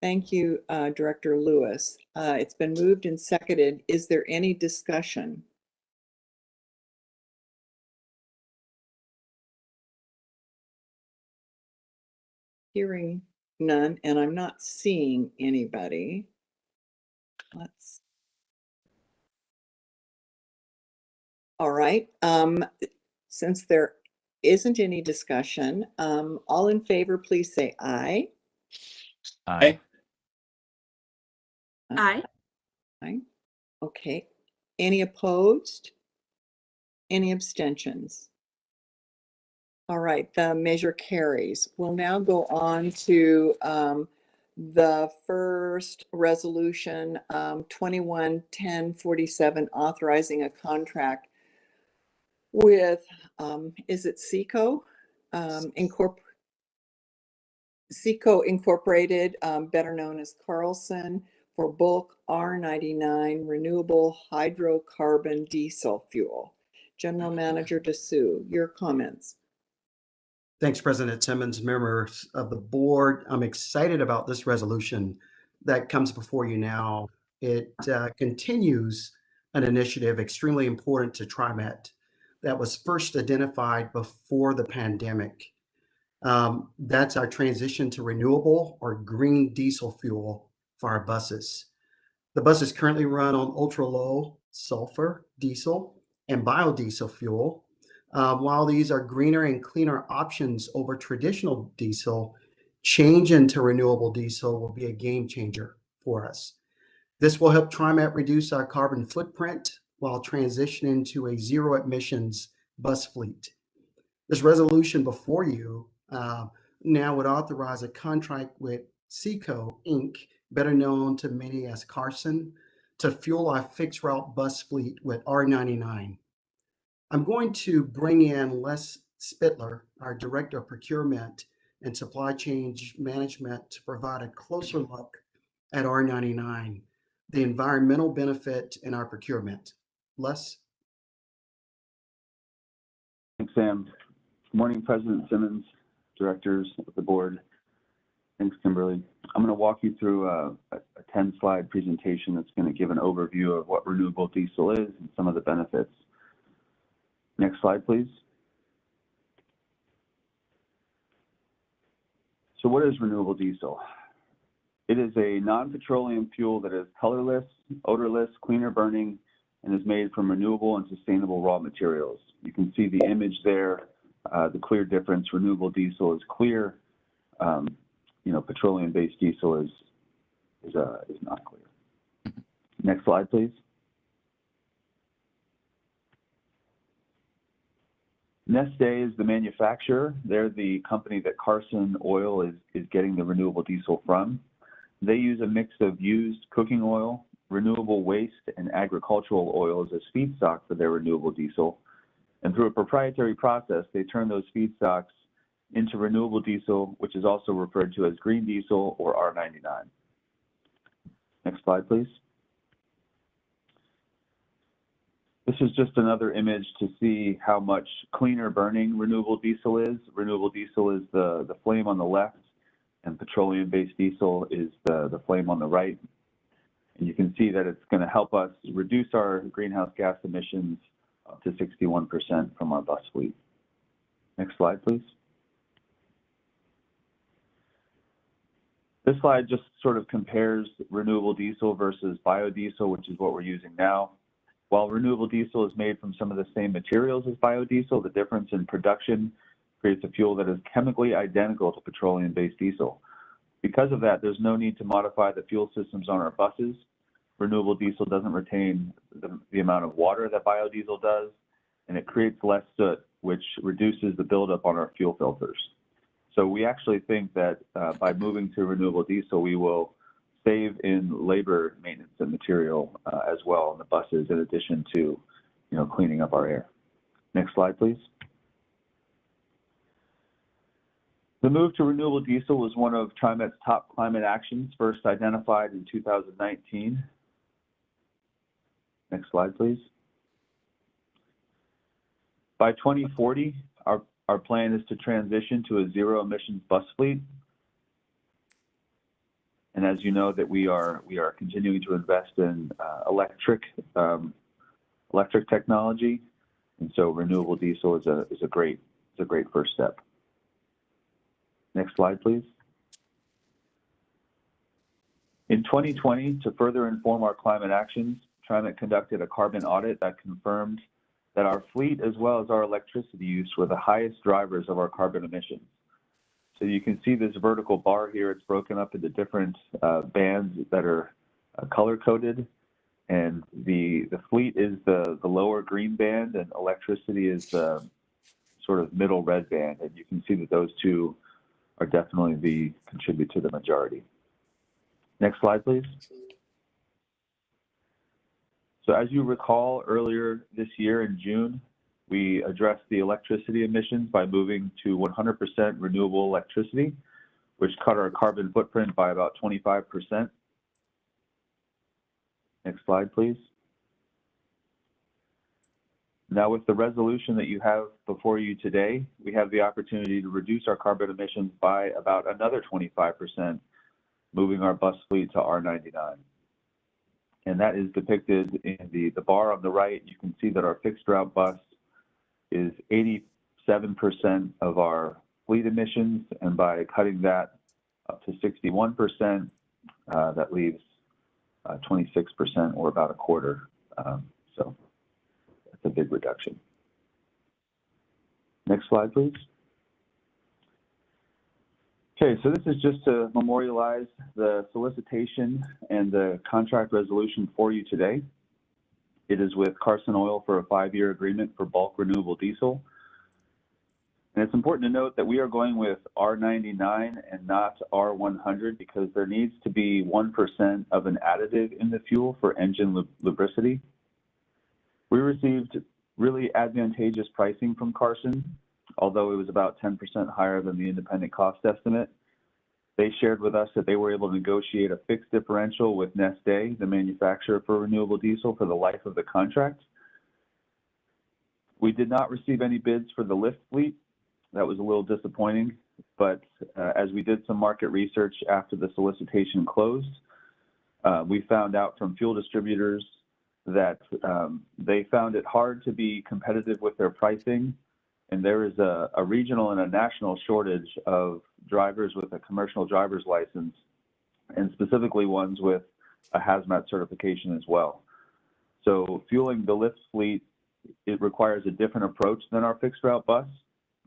Thank you, Director Lewis. It's been moved and seconded. Is there any discussion? Hearing none, and I'm not seeing anybody. All right. Since there isn't any discussion, all in favor, please say aye. Aye. Aye. Aye. Okay. Any opposed? Any abstentions? All right, the measure carries. We'll now go on to the first resolution, 21-1047, authorizing a contract with, is it Seco? Seco Incorporated, better known as Carlson, for bulk R99 renewable hydrocarbon diesel fuel. General Manager Dessou, your comments. Thanks, President Simmons, members of the board. I'm excited about this resolution that comes before you now. It continues an initiative extremely important to TriMet that was first identified before the pandemic. That's our transition to renewable or green diesel fuel for our buses. The buses currently run on ultra-low sulfur diesel and biodiesel fuel. While these are greener and cleaner options over traditional diesel, change into renewable diesel will be a game changer for us. This will help TriMet reduce our carbon footprint while transitioning to a zero emissions bus fleet. This resolution before you now would authorize a contract with Seco Inc., better known to many as Carson, to fuel our fixed route bus fleet with R99. I'm going to bring in Les Spittler, our Director of Procurement and Supply Chain Management, to provide a closer look at R99, the environmental benefit in our procurement. Les? Thanks, Sam. Good morning, President Simmons, directors of the board. Thanks, Kimberly. I'm going to walk you through a 10-slide presentation that's going to give an overview of what renewable diesel is and some of the benefits. Next slide, please. So what is renewable diesel? It is a non-petroleum fuel that is colorless, odorless, cleaner burning, and is made from renewable and sustainable raw materials. You can see the image there, the clear difference. Renewable diesel is clear. Petroleum-based diesel is not clear. Next slide, please. Neste is the manufacturer. They're the company that Carson Oil is getting the renewable diesel from. They use a mix of used cooking oil, renewable waste, and agricultural oils as feedstock for their renewable diesel. And through a proprietary process, they turn those feedstocks into renewable diesel, which is also referred to as green diesel or R99. Next slide, please. This is just another image to see how much cleaner burning renewable diesel is. Renewable diesel is the flame on the left, and petroleum-based diesel is the flame on the right. And you can see that it's going to help us reduce our greenhouse gas emissions up to 61% from our bus fleet. Next slide, please. This slide just sort of compares renewable diesel versus biodiesel, which is what we're using now. While renewable diesel is made from some of the same materials as biodiesel, the difference in production creates a fuel that is chemically identical to petroleum-based diesel. Because of that, there's no need to modify the fuel systems on our buses. Renewable diesel doesn't retain the amount of water that biodiesel does, and it creates less soot, which reduces the buildup on our fuel filters. So we actually think that by moving to renewable diesel, we will save in labor, maintenance, and material as well on the buses, in addition to cleaning up our air. Next slide, please. The move to renewable diesel was one of TriMet's top climate actions, first identified in 2019. Next slide, please. By 2040, our plan is to transition to a zero emissions bus fleet. And as you know, that we are continuing to invest in electric technology, and so renewable diesel is a great first step. Next slide, please. In 2020, to further inform our climate actions, TriMet conducted a carbon audit that confirmed that our fleet, as well as our electricity use, were the highest drivers of our carbon emissions. So you can see this vertical bar here. It's broken up into different bands that are color-coded, and the fleet is the lower green band, and electricity is the sort of middle red band. And you can see that those two are definitely contribute to the majority. Next slide, please. So as you recall, earlier this year in June, we addressed the electricity emissions by moving to 100% renewable electricity, which cut our carbon footprint by about 25%. Next slide, please. Now, with the resolution that you have before you today, we have the opportunity to reduce our carbon emissions by about another 25%, moving our bus fleet to R99. And that is depicted in the bar on the right. You can see that our fixed route bus is 87% of our fleet emissions, and by cutting that up to 61%, that leaves 26%, or about a quarter. So that's a big reduction. Next slide, please. Okay, so this is just to memorialize the solicitation and the contract resolution for you today. It is with Carson Oil for a 5-year agreement for bulk renewable diesel. And it's important to note that we are going with R99 and not R100 because there needs to be 1% of an additive in the fuel for engine lubricity. We received really advantageous pricing from Carson, although it was about 10% higher than the independent cost estimate. They shared with us that they were able to negotiate a fixed differential with Neste, the manufacturer for renewable diesel, for the life of the contract. We did not receive any bids for the lift fleet. That was a little disappointing, but as we did some market research after the solicitation closed, we found out from fuel distributors that they found it hard to be competitive with their pricing. And there is a regional and a national shortage of drivers with a commercial driver's license, and specifically ones with a hazmat certification as well. So fueling the lift fleet, it requires a different approach than our fixed route bus.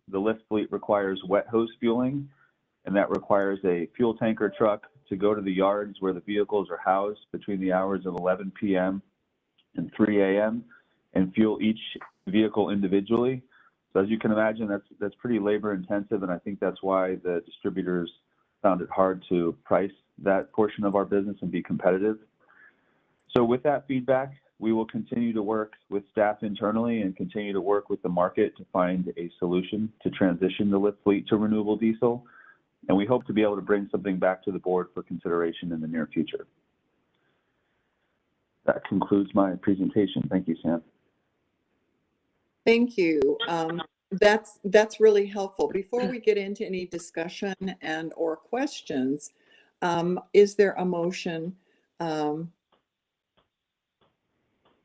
The lift fleet requires wet hose fueling, and that requires a fuel tanker truck to go to the yards where the vehicles are housed between the hours of 11 p.m. and 3 a.m. and fuel each vehicle individually. So as you can imagine, that's pretty labor intensive, and I think that's why the distributors found it hard to price that portion of our business and be competitive. So with that feedback, we will continue to work with staff internally and continue to work with the market to find a solution to transition the lift fleet to renewable diesel. And we hope to be able to bring something back to the board for consideration in the near future. That concludes my presentation. Thank you, Sam. Thank you. That's really helpful. Before we get into any discussion and or questions, is there a motion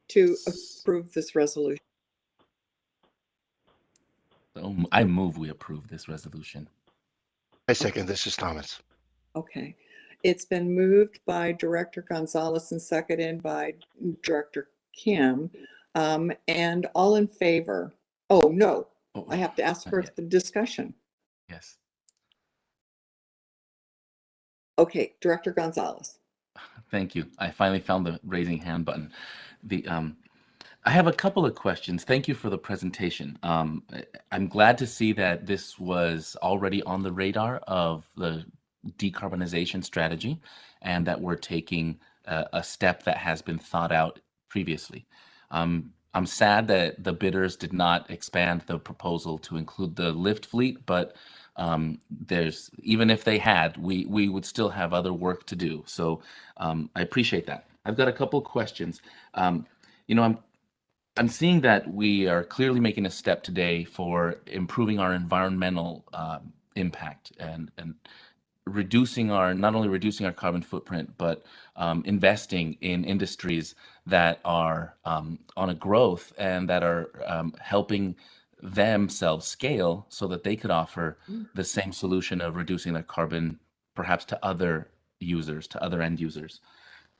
to approve this resolution? I move we approve this resolution. I second. This is Thomas. Okay. It's been moved by Director Gonzalez and seconded by Director Kim. And all in favor? Oh, no. I have to ask for the discussion. Yes. Okay, Director Gonzalez. Thank you. I finally found the raising hand button. I have a couple of questions. Thank you for the presentation. I'm glad to see that this was already on the radar of the decarbonization strategy and that we're taking a step that has been thought out previously. I'm sad that the bidders did not expand the proposal to include the lift fleet, but there's even if they had, we would still have other work to do. So I appreciate that. I've got a couple questions. You know, I'm seeing that we are clearly making a step today for improving our environmental impact and reducing our not only reducing our carbon footprint, but investing in industries that are on a growth and that are helping themselves scale so that they could offer the same solution of reducing their carbon perhaps to other users, to other end users.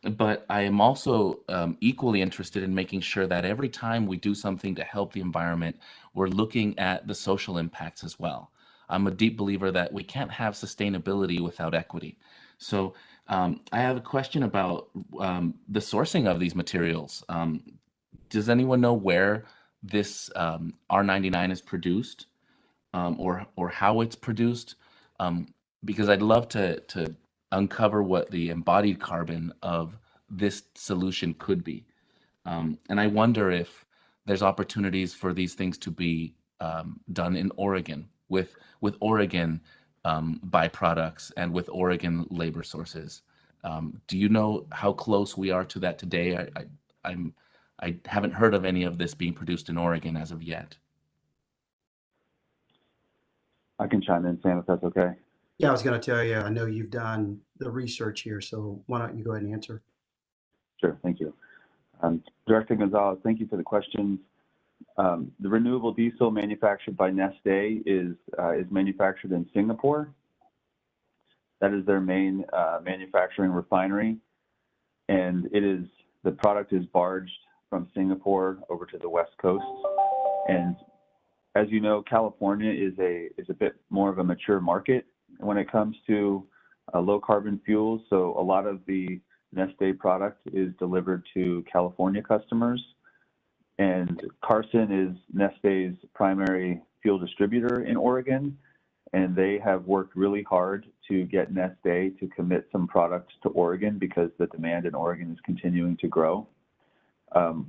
But I am also equally interested in making sure that every time we do something to help the environment, we're looking at the social impacts as well. I'm a deep believer that we can't have sustainability without equity. So I have a question about the sourcing of these materials. Does anyone know where this R99 is produced, or how it's produced? Because I'd love to uncover what the embodied carbon of this solution could be. And I wonder if there's opportunities for these things to be done in Oregon with Oregon byproducts and with Oregon labor sources. Do you know how close we are to that today? I haven't heard of any of this being produced in Oregon as of yet. I can chime in, Sam, if that's okay. Yeah, I was going to tell you, I know you've done the research here, so why don't you go ahead and answer? Sure, thank you. Director Gonzalez, thank you for the questions. The renewable diesel manufactured by Neste is manufactured in Singapore. That is their main manufacturing refinery, and the product is barged from Singapore over to the West Coast. And as you know, California is a bit more of a mature market when it comes to low carbon fuels. So a lot of the Neste product is delivered to California customers, and Carson is Neste's primary fuel distributor in Oregon, and they have worked really hard to get Neste to commit some products to Oregon because the demand in Oregon is continuing to grow.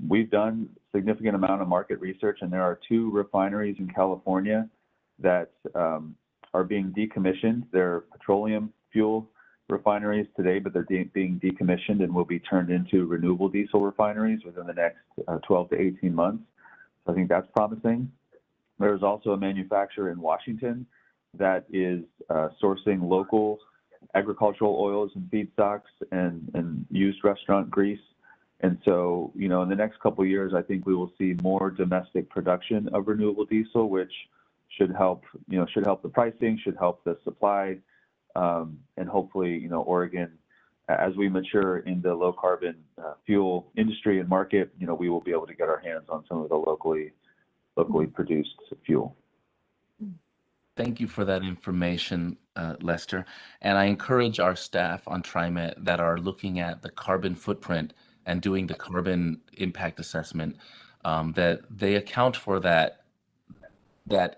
We've done a significant amount of market research, and there are 2 refineries in California that are being decommissioned. They're petroleum fuel refineries today, but they're being decommissioned and will be turned into renewable diesel refineries within the next 12 to 18 months. So I think that's promising. There's also a manufacturer in Washington that is sourcing local agricultural oils and feedstocks and used restaurant grease. And so, you know, in the next couple of years, I think we will see more domestic production of renewable diesel, which should help the pricing, should help the supply, and hopefully, you know, Oregon, as we mature in the low carbon fuel industry and market, you know, we will be able to get our hands on some of the locally produced fuel. Thank you for that information, Lester. And I encourage our staff on TriMet that are looking at the carbon footprint and doing the carbon impact assessment, that they account for that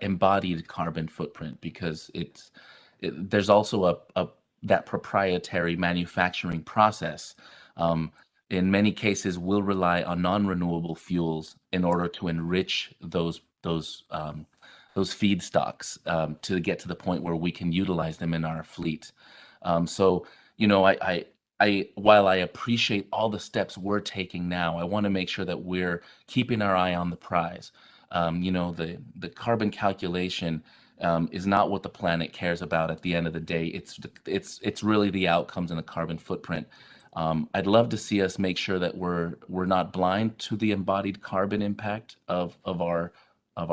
embodied carbon footprint, because there's also that proprietary manufacturing process. In many cases, we'll rely on non-renewable fuels in order to enrich those feedstocks to get to the point where we can utilize them in our fleet. So, you know, while I appreciate all the steps we're taking now, I want to make sure that we're keeping our eye on the prize. You know, the carbon calculation is not what the planet cares about at the end of the day. It's really the outcomes and the carbon footprint. I'd love to see us make sure that we're not blind to the embodied carbon impact of our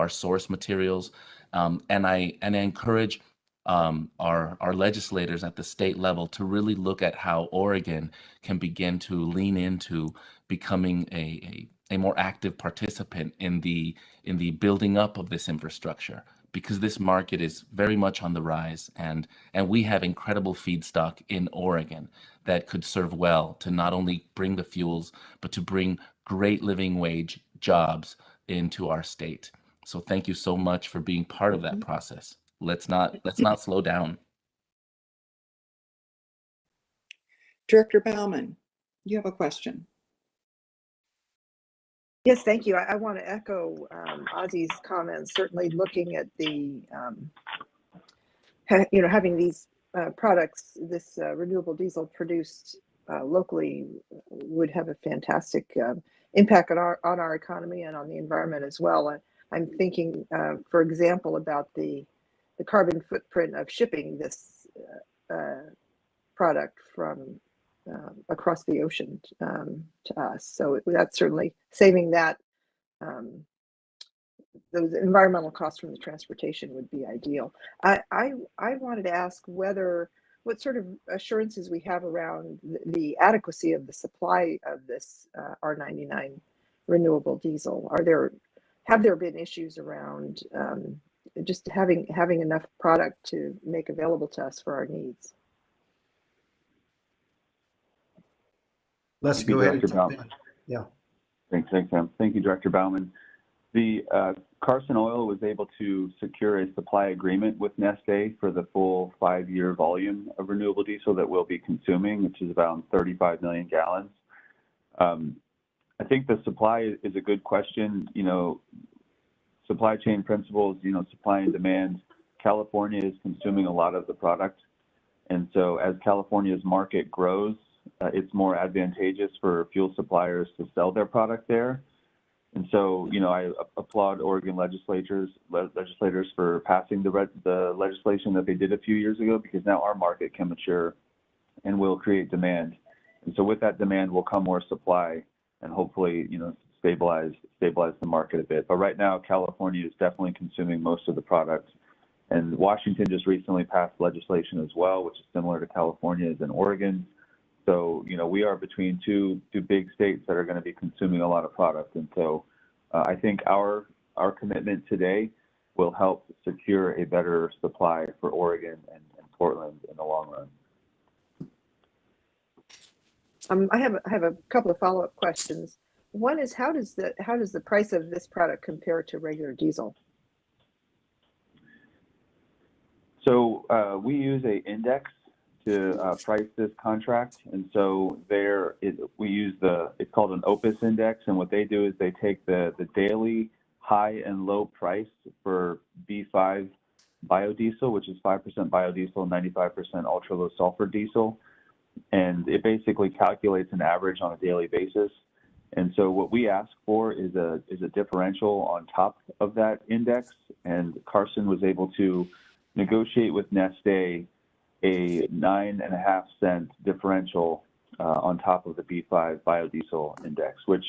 source materials, and I encourage our legislators at the state level to really look at how Oregon can begin to lean into becoming a more active participant in the building up of this infrastructure, because this market is very much on the rise, and we have incredible feedstock in Oregon that could serve well to not only bring the fuels, but to bring great living wage jobs into our state. So thank you so much for being part of that process. Let's not slow down. Director Bauman, you have a question. Yes, thank you. I want to echo Ozzy's comments. Certainly, looking at the having these products, this renewable diesel produced locally would have a fantastic impact on our economy and on the environment as well. I'm thinking, for example, about the carbon footprint of shipping this product from across the ocean to us. So that's certainly saving that. Those environmental costs from the transportation would be ideal. I wanted to ask what sort of assurances we have around the adequacy of the supply of this R99 renewable diesel. Have there been issues around just having enough product to make available to us for our needs? Let's go ahead and jump in. Yeah. Thanks, Sam. Thank you, Director Baumann. The Carson Oil was able to secure a supply agreement with Neste for the full 5-year volume of renewable diesel that we'll be consuming, which is about 35 million gallons. I think the supply is a good question. Supply chain principles, supply and demand. California is consuming a lot of the product. And so as California's market grows, it's more advantageous for fuel suppliers to sell their product there. And so, I applaud Oregon legislators for passing the legislation that they did a few years ago, because now our market can mature and will create demand. And so with that demand will come more supply and hopefully, stabilize the market a bit. But right now, California is definitely consuming most of the product. And Washington just recently passed legislation as well, which is similar to California's and Oregon. So, we are between two big states that are going to be consuming a lot of product. And so I think our commitment today will help secure a better supply for Oregon and Portland in the long run. I have a couple of follow-up questions. One is, how does the price of this product compare to regular diesel? So we use an index to price this contract, and so we use it's called an Opus index, and what they do is they take the daily high and low price for B5 biodiesel, which is 5% biodiesel, 95% ultra low sulfur diesel, and it basically calculates an average on a daily basis. And so what we ask for is a differential on top of that index, and Carson was able to negotiate with Neste a 9.5-cent differential on top of the B5 biodiesel index, which,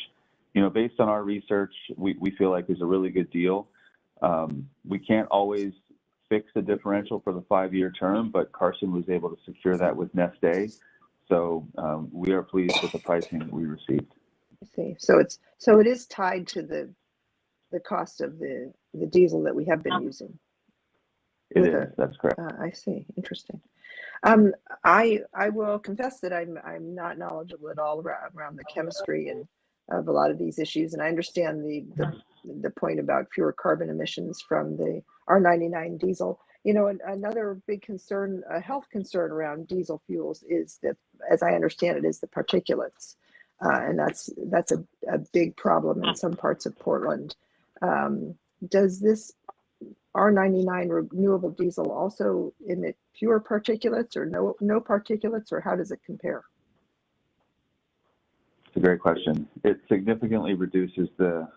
based on our research, we feel like is a really good deal. We can't always fix the differential for the 5-year term, but Carson was able to secure that with Neste. So we are pleased with the pricing that we received. I see. So it is tied to the cost of the diesel that we have been using. It is. That's correct. I see. Interesting. I will confess that I'm not knowledgeable at all around the chemistry and of a lot of these issues, and I understand the point about fewer carbon emissions from the R99 diesel. Another big concern, a health concern around diesel fuels is that, as I understand it, is the particulates, and that's a big problem in some parts of Portland. Does this R99 renewable diesel also emit fewer particulates or no particulates, or how does it compare? It's a great question. It significantly reduces the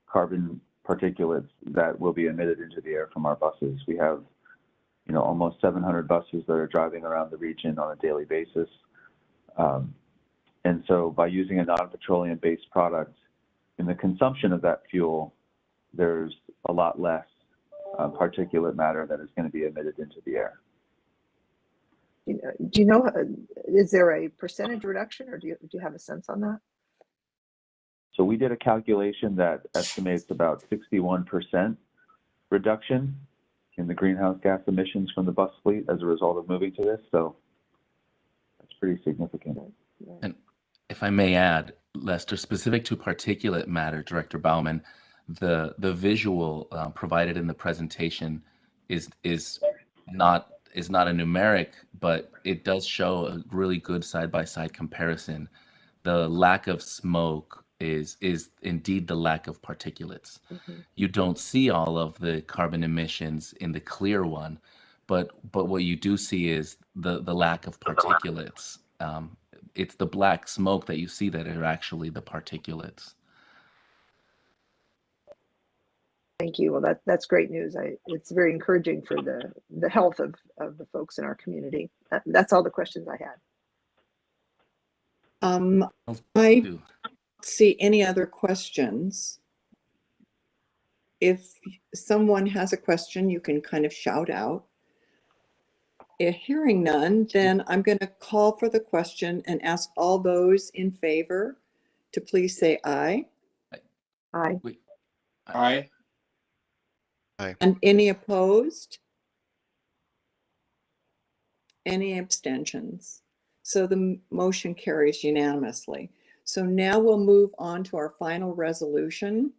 carbon particulates that will be emitted into the air from our buses. We have, almost 700 buses that are driving around the region on a daily basis. And so by using a non-petroleum based product, in the consumption of that fuel, there's a lot less particulate matter that is going to be emitted into the air. Do you know, is there a percentage reduction, or do you have a sense on that? So we did a calculation that estimates about 61% reduction in the greenhouse gas emissions from the bus fleet as a result of moving to this. So that's pretty significant. And if I may add, Lester, specific to particulate matter, Director Baumann, the visual provided in the presentation is not a numeric, but it does show a really good side-by-side comparison. The lack of smoke is indeed the lack of particulates. Mhm. You don't see all of the carbon emissions in the clear one, but what you do see is the lack of particulates. It's the black smoke that you see that are actually the particulates. Thank you. Well, that's great news. It's very encouraging for the health of the folks in our community. That's all the questions I had. I don't see any other questions. If someone has a question, you can kind of shout out. If hearing none, then I'm going to call for the question and ask all those in favor to please say aye. Aye. Aye. Aye. And any opposed? Any abstentions? So the motion carries unanimously. So now we'll move on to our final resolution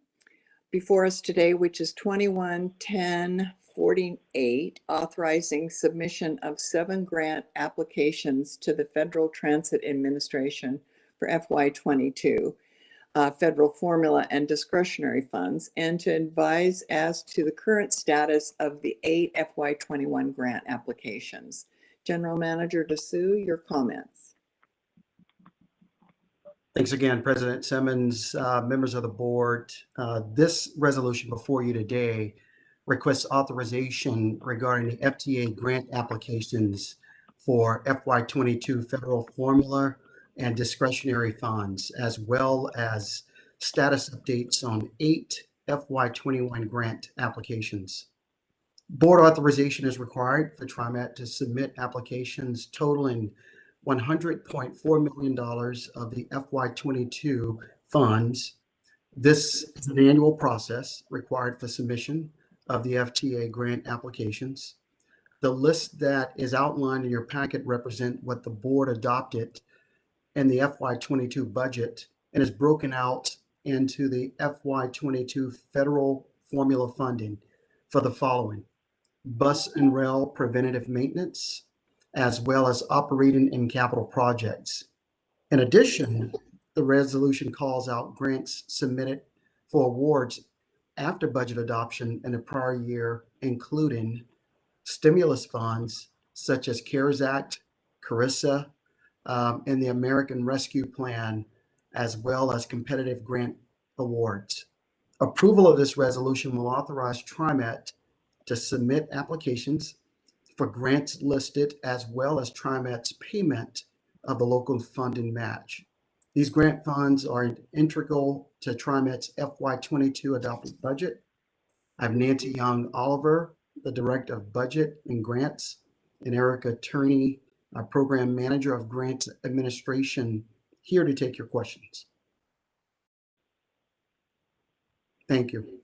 before us today, which is 21-10-48, authorizing submission of 7 grant applications to the Federal Transit Administration for FY22, federal formula and discretionary funds, and to advise as to the current status of the 8 FY21 grant applications. General Manager DeSue, your comments. Thanks again, President Simmons, members of the board. This resolution before you today requests authorization regarding the FTA grant applications for FY22 federal formula and discretionary funds, as well as status updates on 8 FY21 grant applications. Board authorization is required for TriMet to submit applications totaling $100.4 million of the FY22 funds. This is an annual process required for submission of the FTA grant applications. The list that is outlined in your packet represent what the board adopted in the FY22 budget and is broken out into the FY22 federal formula funding for the following: bus and rail preventative maintenance, as well as operating and capital projects. In addition, the resolution calls out grants submitted for awards after budget adoption in the prior year, including stimulus funds such as CARES Act, CARISA, and the American Rescue Plan, as well as competitive grant awards. Approval of this resolution will authorize TriMet to submit applications for grants listed, as well as TriMet's payment of the local funding match. These grant funds are integral to TriMet's FY22 adopted budget. I have Nancy Young Oliver, the Director of Budget and Grants, and Erica Turney, Program Manager of Grants Administration, here to take your questions. Thank you.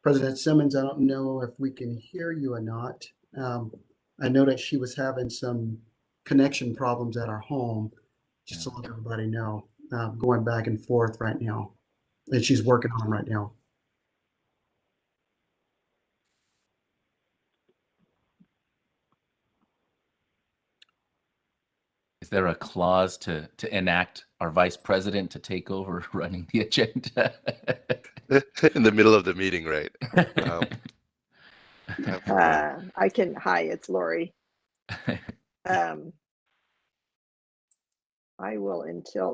President Simmons, I don't know if we can hear you or not. I know that she was having some connection problems at our home, just to let everybody know, going back and forth right now, that she's working on right now. Is there a clause to enact our vice president to take over running the agenda? In the middle of the meeting, right? I can, hi, it's Lori. I will,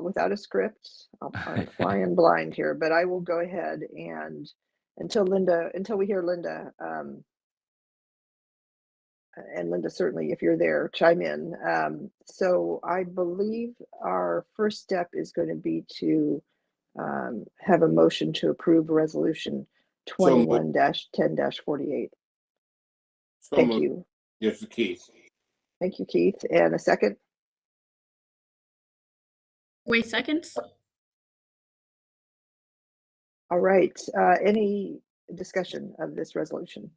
without a script, I'm flying blind here, but I will go ahead and until we hear Linda, and Linda, certainly if you're there, chime in. So I believe our first step is going to be to have a motion to approve resolution 21-10-48. Thank you. Yes, Keith. Thank you, Keith. And a second? Wait seconds. All right. Any discussion of this resolution?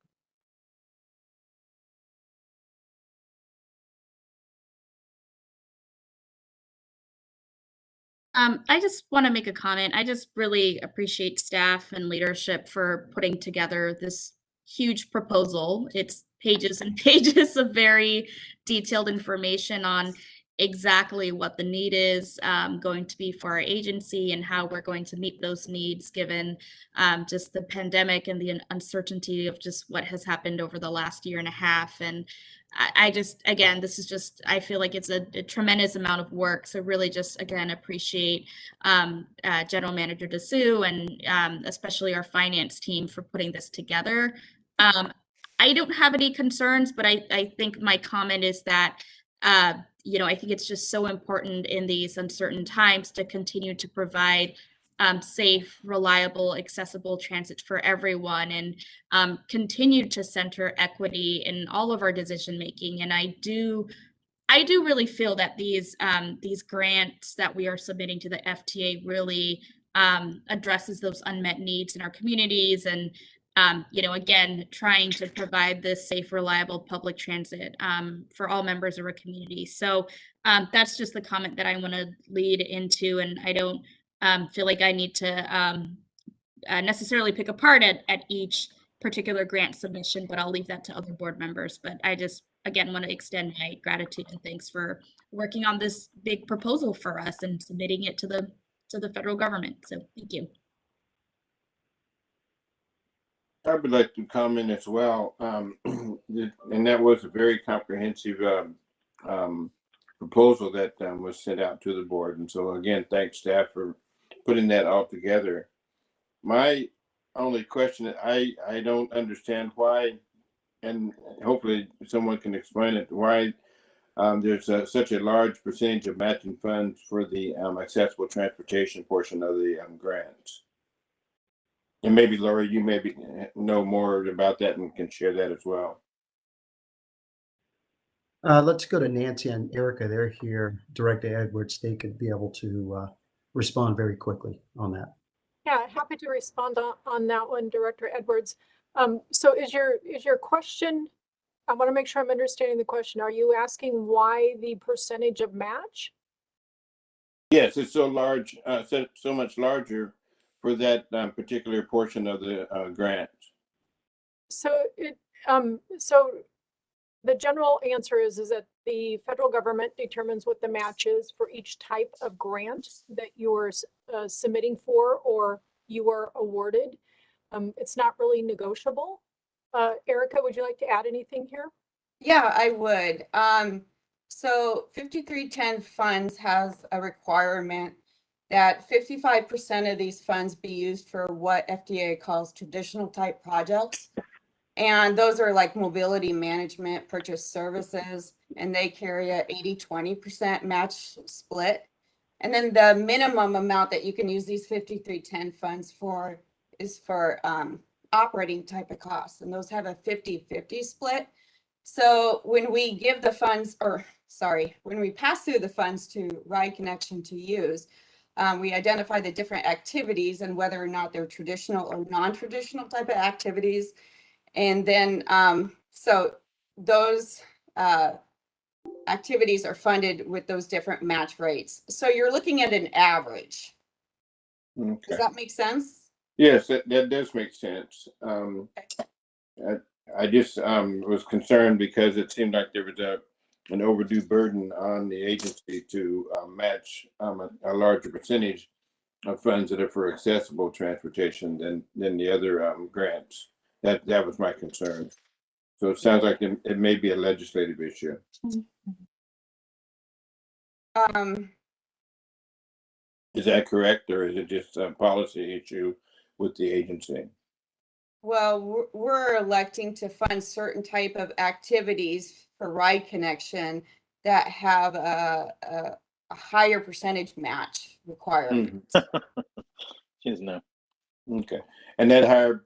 I just want to make a comment. I just really appreciate staff and leadership for putting together this huge proposal. It's pages and pages of very detailed information on exactly what the need is going to be for our agency and how we're going to meet those needs given just the pandemic and the uncertainty of just what has happened over the last year and a half. And I just, again, this is just, I feel like it's a tremendous amount of work. So really just, again, appreciate General Manager DeSue and especially our finance team for putting this together. I don't have any concerns, but I think my comment is that I think it's just so important in these uncertain times to continue to provide safe, reliable, accessible transit for everyone and continue to center equity in all of our decision making. And I do really feel that these grants that we are submitting to the FTA really addresses those unmet needs in our communities and again, trying to provide this safe, reliable public transit for all members of our community. So that's just the comment that I want to lead into. And I don't feel like I need to necessarily pick apart at each particular grant submission, but I'll leave that to other board members. But I just, again, want to extend my gratitude and thanks for working on this big proposal for us and submitting it to the federal government. So thank you. I would like to comment as well, and that was a very comprehensive proposal that was sent out to the board. And so again, thanks staff for putting that all together. My only question, I don't understand why, and hopefully someone can explain it, why there's such a large percentage of matching funds for the accessible transportation portion of the grants. And maybe Lori, you maybe know more about that and can share that as well. Let's go to Nancy and Erica. They're here. Director Edwards, they could be able to respond very quickly on that. Yeah, happy to respond on that one, Director Edwards. So is your question, I want to make sure I'm understanding the question. Are you asking why the percentage of match? Yes, it's so large, so much larger for that particular portion of the grant. So so the general answer is that the federal government determines what the match is for each type of grant that you're submitting for or you are awarded. It's not really negotiable. Erica, would you like to add anything here? Yeah, I would. So 5310 funds has a requirement that 55% of these funds be used for what FDA calls traditional type projects. And those are like mobility management, purchase services, and they carry a 80-20% match split. And then the minimum amount that you can use these 5310 funds for is for operating type of costs. And those have a 50-50 split. So when we give the funds, when we pass through the funds to Ride Connection to use, we identify the different activities and whether or not they're traditional or non-traditional type of activities. And then, so those activities are funded with those different match rates. So you're looking at an average. Okay. Does that make sense? Yes, that does make sense. I just was concerned because it seemed like there was an overdue burden on the agency to match a larger percentage of funds that are for accessible transportation than the other grants. That was my concern. So it sounds like it may be a legislative issue. Is that correct, or is it just a policy issue with the agency? Well, we're electing to fund certain type of activities for Ride Connection that have a higher percentage match requirement. No. Okay, and that higher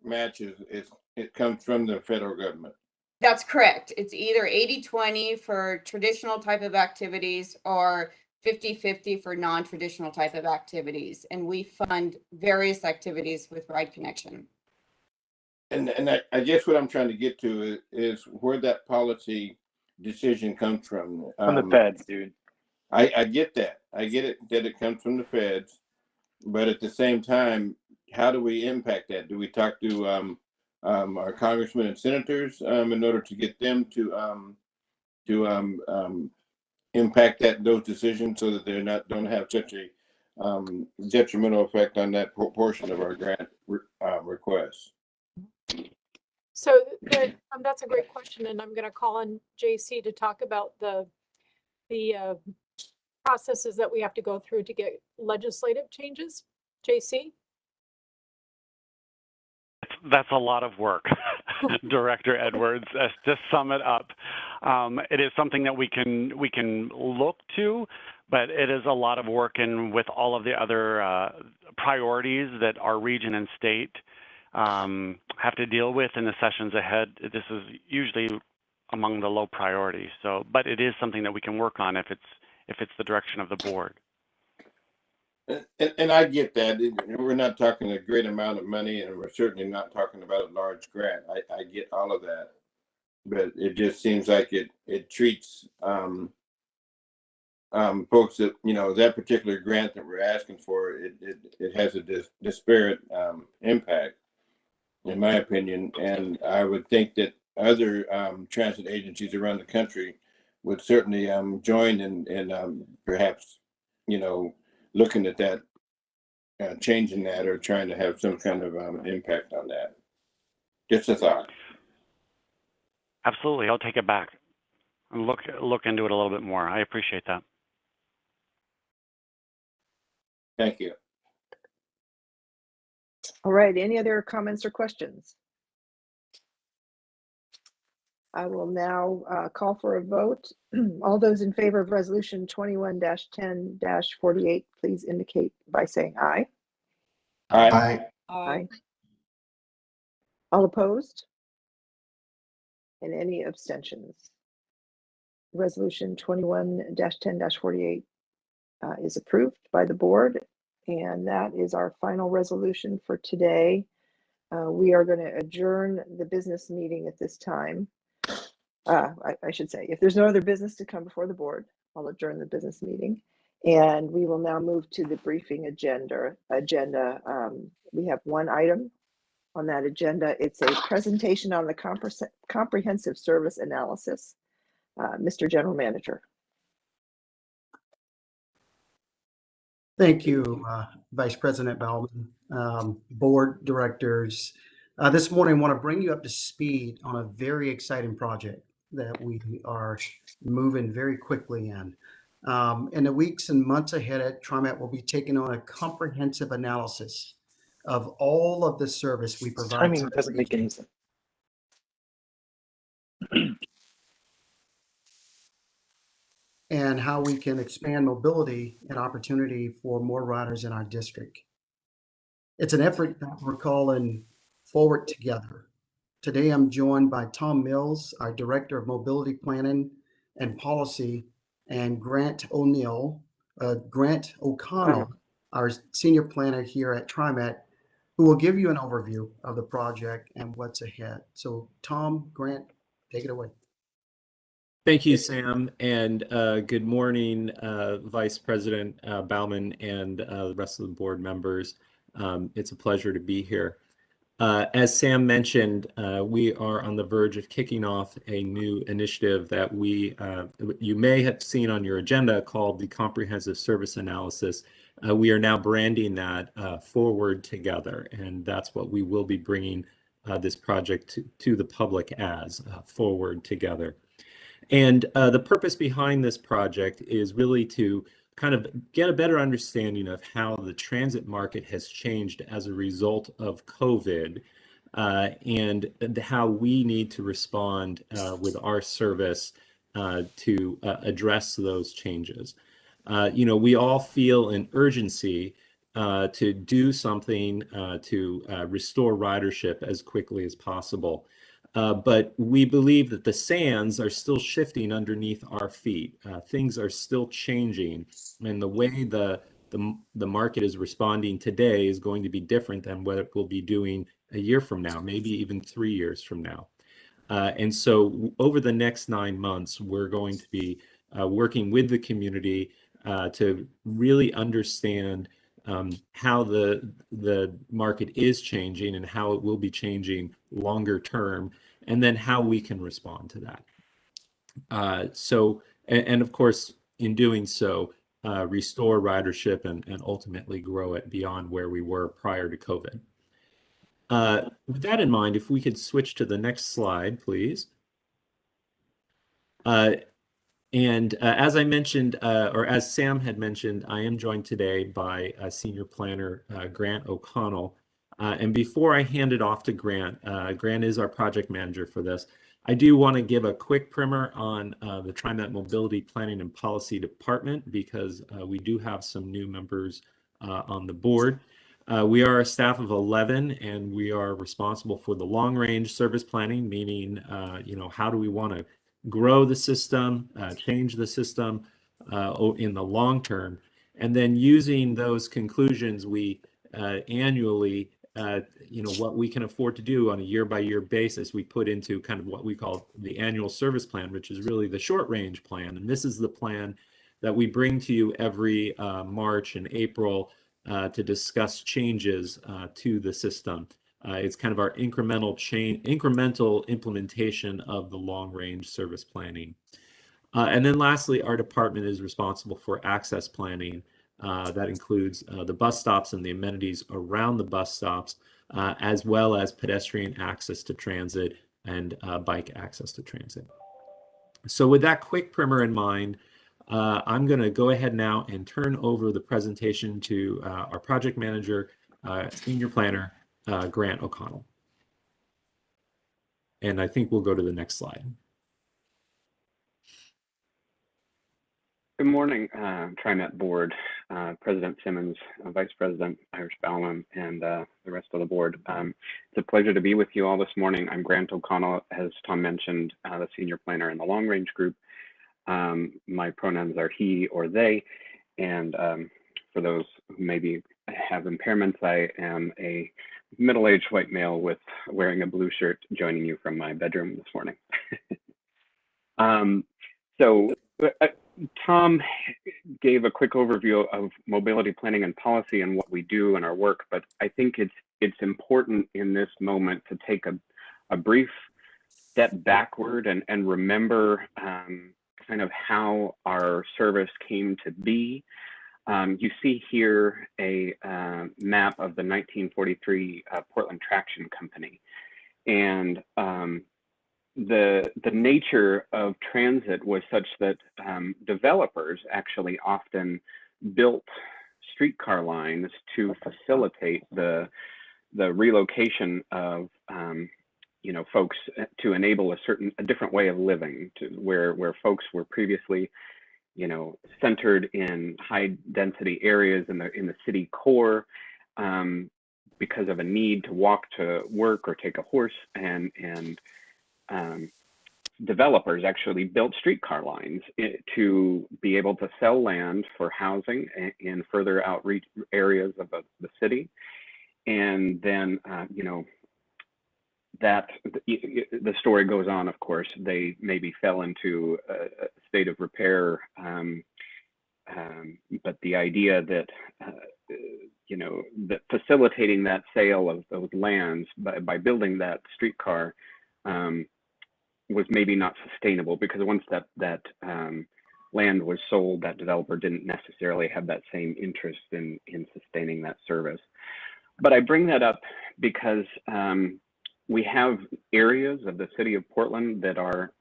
match it comes from the federal government. That's correct. It's either 80-20 for traditional type of activities or 50-50 for non-traditional type of activities. And we fund various activities with Ride Connection. And I guess what I'm trying to get to is where that policy decision comes from. From the feds, dude. I get that. I get it that it comes from the feds, but at the same time, how do we impact that? Do we talk to our congressmen and senators in order to get them to impact those decisions so that they're not don't have such a detrimental effect on that portion of our grant requests. So that's a great question, and I'm going to call on JC to talk about the processes that we have to go through to get legislative changes. JC? That's a lot of work, Director Edwards. To sum it up, it is something that we can look to, but it is a lot of work, and with all of the other priorities that our region and state have to deal with in the sessions ahead, this is usually among the low priorities. So, but it is something that we can work on if it's the direction of the board. And I get that. We're not talking a great amount of money, and we're certainly not talking about a large grant. I get all of that, but it just seems like it treats folks that, that particular grant that we're asking for, it has a disparate impact, in my opinion. And I would think that other transit agencies around the country would certainly join in perhaps, looking at that, changing that, or trying to have some kind of impact on that. Just a thought. Absolutely, I'll take it back and look into it a little bit more. I appreciate that. Thank you. All right, any other comments or questions? I will now call for a vote. All those in favor of resolution 21-10-48, please indicate by saying aye. Aye. Aye. All opposed? And any abstentions? Resolution 21-10-48 is approved by the board, and that is our final resolution for today. We are going to adjourn the business meeting at this time. I should say, if there's no other business to come before the board, I'll adjourn the business meeting, and we will now move to the briefing agenda. We have one item on that agenda. It's a presentation on the comprehensive service analysis. Mr. General Manager. Thank you, Vice President Bauman, board directors. This morning, I want to bring you up to speed on a very exciting project that we are moving very quickly in. In the weeks and months ahead, at TriMet will be taking on a comprehensive analysis of all of the service we provide. Timing doesn't make any sense. And how we can expand mobility and opportunity for more riders in our district. It's an effort that we're calling Forward Together. Today, I'm joined by Tom Mills, our Director of Mobility Planning and Policy, and Grant O'Connell, our Senior Planner here at TriMet, who will give you an overview of the project and what's ahead. So Tom, Grant, take it away. Thank you, Sam, and good morning, Vice President Bauman and the rest of the board members. It's a pleasure to be here. As Sam mentioned, we are on the verge of kicking off a new initiative that you may have seen on your agenda called the Comprehensive Service Analysis. We are now branding that Forward Together, and that's what we will be bringing this project to the public as Forward Together. And the purpose behind this project is really to kind of get a better understanding of how the transit market has changed as a result of COVID, and how we need to respond with our service to address those changes. We all feel an urgency to do something to restore ridership as quickly as possible. But we believe that the sands are still shifting underneath our feet. Things are still changing, and the way the market is responding today is going to be different than what it will be doing a year from now, maybe even 3 years from now. And so over the next 9 months, we're going to be working with the community to really understand how the market is changing and how it will be changing longer term, and then how we can respond to that. And of course, in doing so, restore ridership and ultimately grow it beyond where we were prior to COVID. With that in mind, if we could switch to the next slide, please. As I mentioned, or as Sam had mentioned, I am joined today by Senior Planner Grant O'Connell. And before I hand it off to Grant, Grant is our project manager for this. I do want to give a quick primer on the TriMet Mobility Planning and Policy Department, because we do have some new members on the board. We are a staff of 11, and we are responsible for the long-range service planning, meaning, how do we want to grow the system, change the system in the long term. And then using those conclusions, we annually, what we can afford to do on a year-by-year basis, we put into kind of what we call the annual service plan, which is really the short-range plan. And this is the plan that we bring to you every March and April to discuss changes to the system. It's kind of our incremental implementation of the long-range service planning. And then lastly, our department is responsible for access planning. That includes the bus stops and the amenities around the bus stops, as well as pedestrian access to transit and bike access to transit. So with that quick primer in mind, I'm going to go ahead now and turn over the presentation to our project manager, Senior Planner, Grant O'Connell. And I think we'll go to the next slide. Good morning, TriMet board, President Simmons, Vice President Irish Bauman, and the rest of the board. It's a pleasure to be with you all this morning. I'm Grant O'Connell, as Tom mentioned, the senior planner in the long range group. My pronouns are he or they, and for those who maybe have impairments, I am a middle-aged white male with wearing a blue shirt joining you from my bedroom this morning. Tom gave a quick overview of mobility planning and policy and what we do in our work, but I think it's important in this moment to take a brief step backward and remember kind of how our service came to be. You see here a map of the 1943 Portland Traction Company, and the nature of transit was such that developers actually often built streetcar lines to facilitate the relocation of folks, to enable a different way of living, to where folks were previously centered in high density areas in the city core because of a need to walk to work or take a horse, and developers actually built streetcar lines to be able to sell land for housing in further outreach areas of the city. And then, the story goes on, of course, they maybe fell into a state of repair, but the idea that, that facilitating that sale of those lands by building that streetcar was maybe not sustainable, because once that land was sold, that developer didn't necessarily have that same interest in sustaining that service. But I bring that up because we have areas of the city of Portland that are,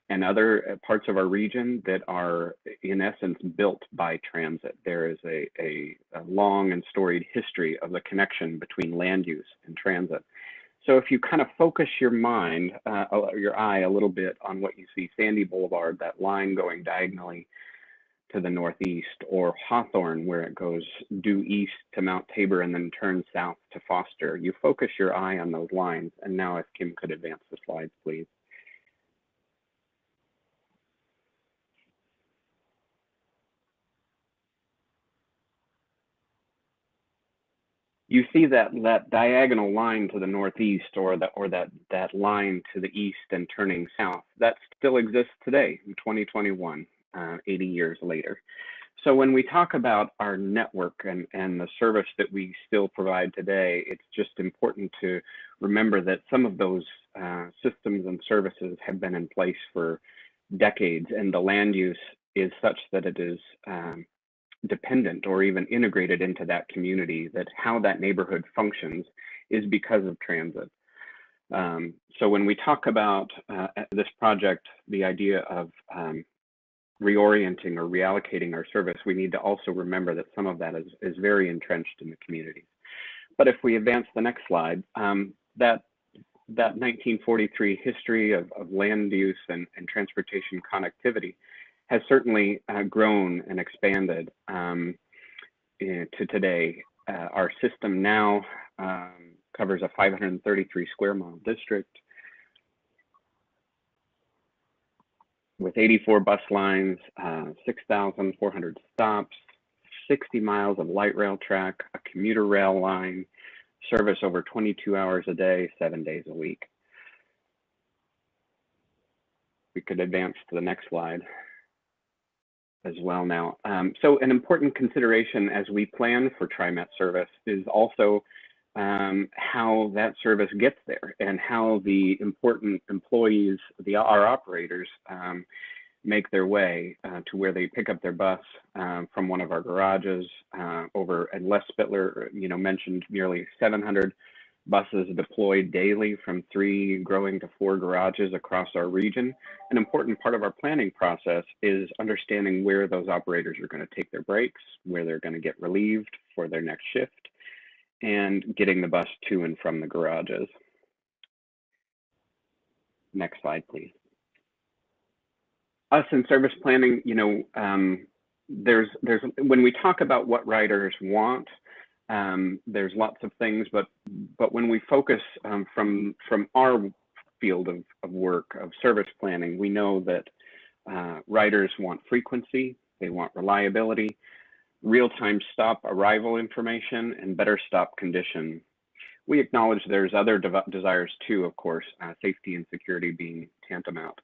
and other parts of our region that are in essence built by transit. There is a long and storied history of the connection between land use and transit. So if you kind of focus your mind, your eye a little bit on what you see, Sandy Boulevard, that line going diagonally to the northeast, or Hawthorne, where it goes due east to Mount Tabor and then turns south to Foster. You focus your eye on those lines. And now if Kim could advance the slides, please. You see that diagonal line to the northeast, or that line to the east and turning south, that still exists today in 2021, 80 years later. So when we talk about our network and the service that we still provide today, it's just important to remember that some of those systems and services have been in place for decades, and the land use is such that it is dependent or even integrated into that community, that how that neighborhood functions is because of transit. So when we talk about this project, the idea of reorienting or reallocating our service, we need to also remember that some of that is very entrenched in the community. But if we advance the next slide, that 1943 history of land use and transportation connectivity has certainly grown and expanded to today. Our system now covers a 533 square mile district with 84 bus lines, 6,400 stops, 60 miles of light rail track, a commuter rail line, service over 22 hours a day, 7 days a week. We could advance to the next slide as well now. So an important consideration as we plan for TriMet service is also how that service gets there and how the important employees, our operators, make their way to where they pick up their bus from one of our garages over, and Les Spittler, mentioned nearly 700 buses deployed daily from 3 growing to 4 garages across our region. An important part of our planning process is understanding where those operators are going to take their breaks, where they're going to get relieved for their next shift, and getting the bus to and from the garages. Next slide, please. Us in service planning, there's when we talk about what riders want, there's lots of things, but when we focus from our field of work of service planning, we know that riders want frequency, they want reliability, real-time stop arrival information, and better stop condition. We acknowledge there's other desires too, of course, safety and security being tantamount.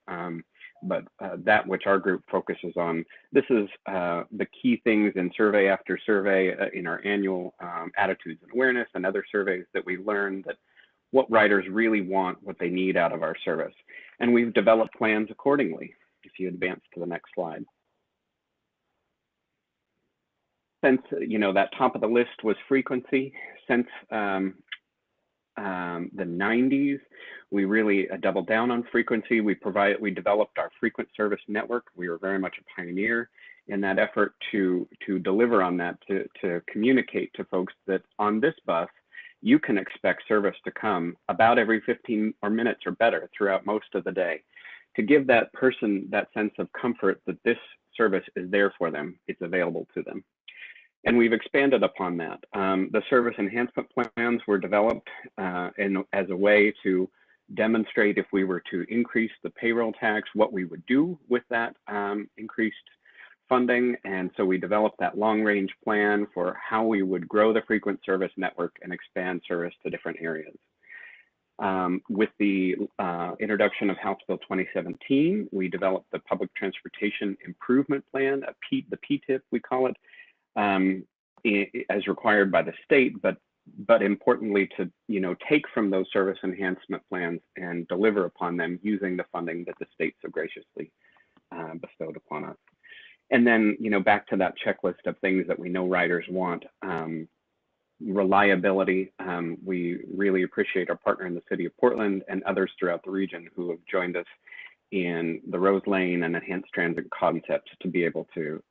But that which our group focuses on, this is the key things in survey after survey in our annual attitudes and awareness and other surveys that we learned that what riders really want, what they need out of our service. And we've developed plans accordingly. If you advance to the next slide. Since, that top of the list was frequency, since the 90s, we really doubled down on frequency. We developed our frequent service network. We were very much a pioneer in that effort to deliver on that, to communicate to folks that on this bus, you can expect service to come about every 15 minutes or better throughout most of the day, to give that person that sense of comfort that this service is there for them, it's available to them. And we've expanded upon that. The service enhancement plans were developed as a way to demonstrate if we were to increase the payroll tax, what we would do with that increased funding. And so we developed that long-range plan for how we would grow the frequent service network and expand service to different areas. With the introduction of House Bill 2017, we developed the Public Transportation Improvement Plan, the PTIP we call it, as required by the state, but importantly to take from those service enhancement plans and deliver upon them using the funding that the state so graciously bestowed upon us. And then back to that checklist of things that we know riders want. Reliability. We really appreciate our partner in the city of Portland and others throughout the region who have joined us in the Rose Lane and Enhanced Transit concepts to be able to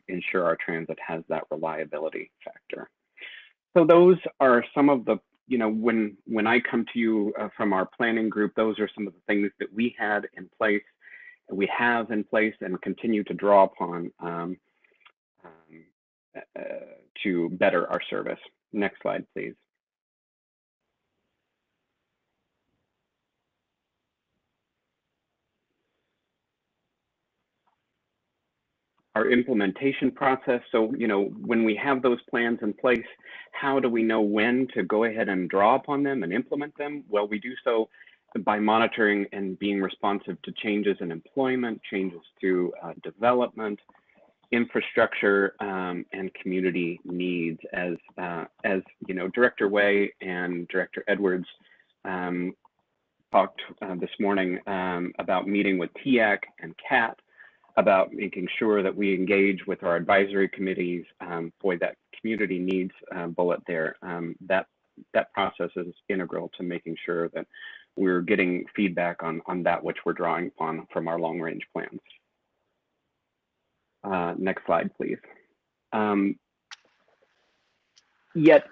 ensure our transit has that reliability factor. So those are some of the, when I come to you from our planning group, those are some of the things that we had in place, we have in place and continue to draw upon to better our service. Next slide, please. Our implementation process. So, when we have those plans in place, how do we know when to go ahead and draw upon them and implement them? Well, we do so by monitoring and being responsive to changes in employment, changes to development, infrastructure and community needs. As you know, Director Way and Director Edwards talked this morning about meeting with TIAC and CAT about making sure that we engage with our advisory committees. Boy, that community needs bullet there. That process is integral to making sure that we're getting feedback on that which we're drawing upon from our long range plans. Next slide, please. Yet,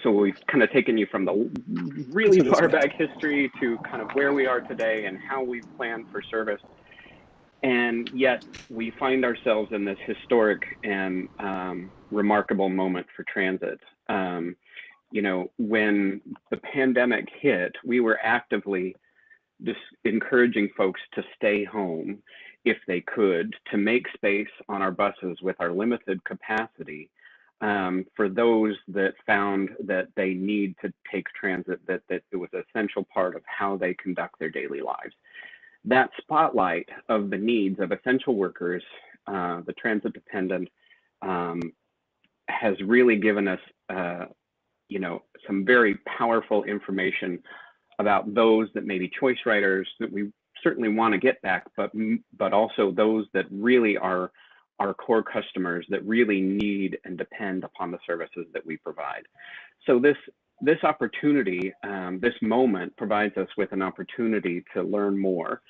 so we've kind of taken you from the really far back history to kind of where we are today and how we've planned for service. And yet we find ourselves in this historic and remarkable moment for transit. When the pandemic hit, we were actively just encouraging folks to stay home if they could, to make space on our buses with our limited capacity for those that found that they need to take transit, that it was an essential part of how they conduct their daily lives. That spotlight of the needs of essential workers, the transit dependent, has really given us some very powerful information about those that may be choice riders that we certainly want to get back, but also those that really are our core customers that really need and depend upon the services that we provide. So this opportunity, this moment provides us with an opportunity to learn more.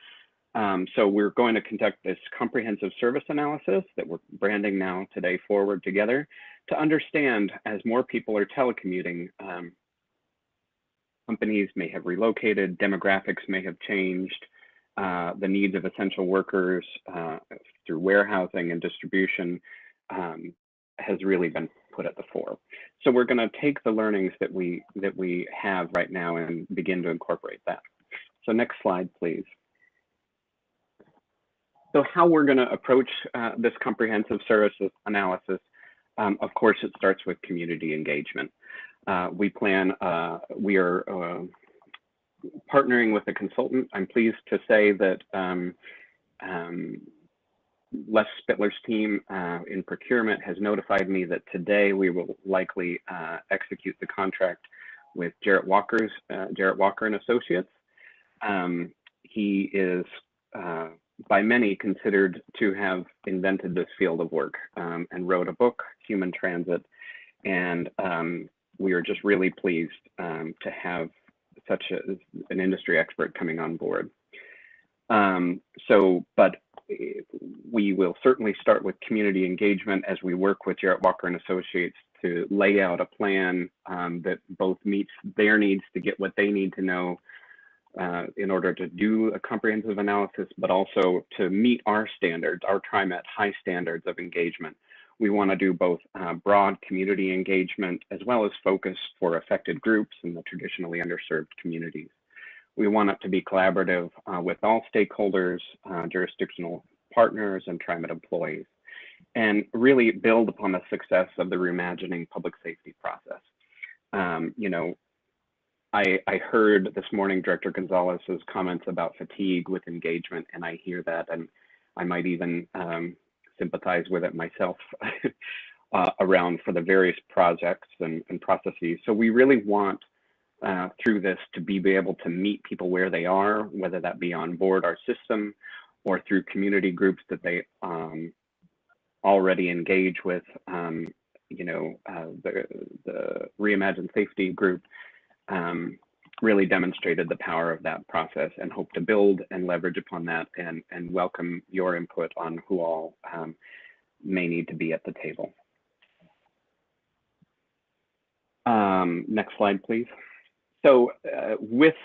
So we're going to conduct this comprehensive service analysis that we're branding now today Forward Together to understand, as more people are telecommuting, companies may have relocated, demographics may have changed, the needs of essential workers through warehousing and distribution has really been put at the fore. So we're going to take the learnings that we have right now and begin to incorporate that. So next slide, please. So how we're going to approach this comprehensive service analysis, of course, it starts with community engagement. We are partnering with a consultant. I'm pleased to say that Les Spittler's team in procurement has notified me that today we will likely execute the contract with Jarrett Walker and Associates. He is by many considered to have invented this field of work and wrote a book, Human Transit, and we are just really pleased to have such an industry expert coming on board. But we will certainly start with community engagement as we work with Jarrett Walker and Associates to lay out a plan that both meets their needs to get what they need to know in order to do a comprehensive analysis, but also to meet our standards, our TriMet high standards of engagement. We want to do both broad community engagement as well as focus for affected groups in the traditionally underserved communities. We want it to be collaborative with all stakeholders, jurisdictional partners, and TriMet employees, and really build upon the success of the Reimagining public safety process. I heard this morning Director Gonzalez's comments about fatigue with engagement, and I hear that, and I might even sympathize with it myself around for the various projects and processes. So we really want through this to be able to meet people where they are, whether that be on board our system or through community groups that they already engage with. The Reimagine Safety group really demonstrated the power of that process, and hope to build and leverage upon that and welcome your input on who all may need to be at the table. Next slide, please. So with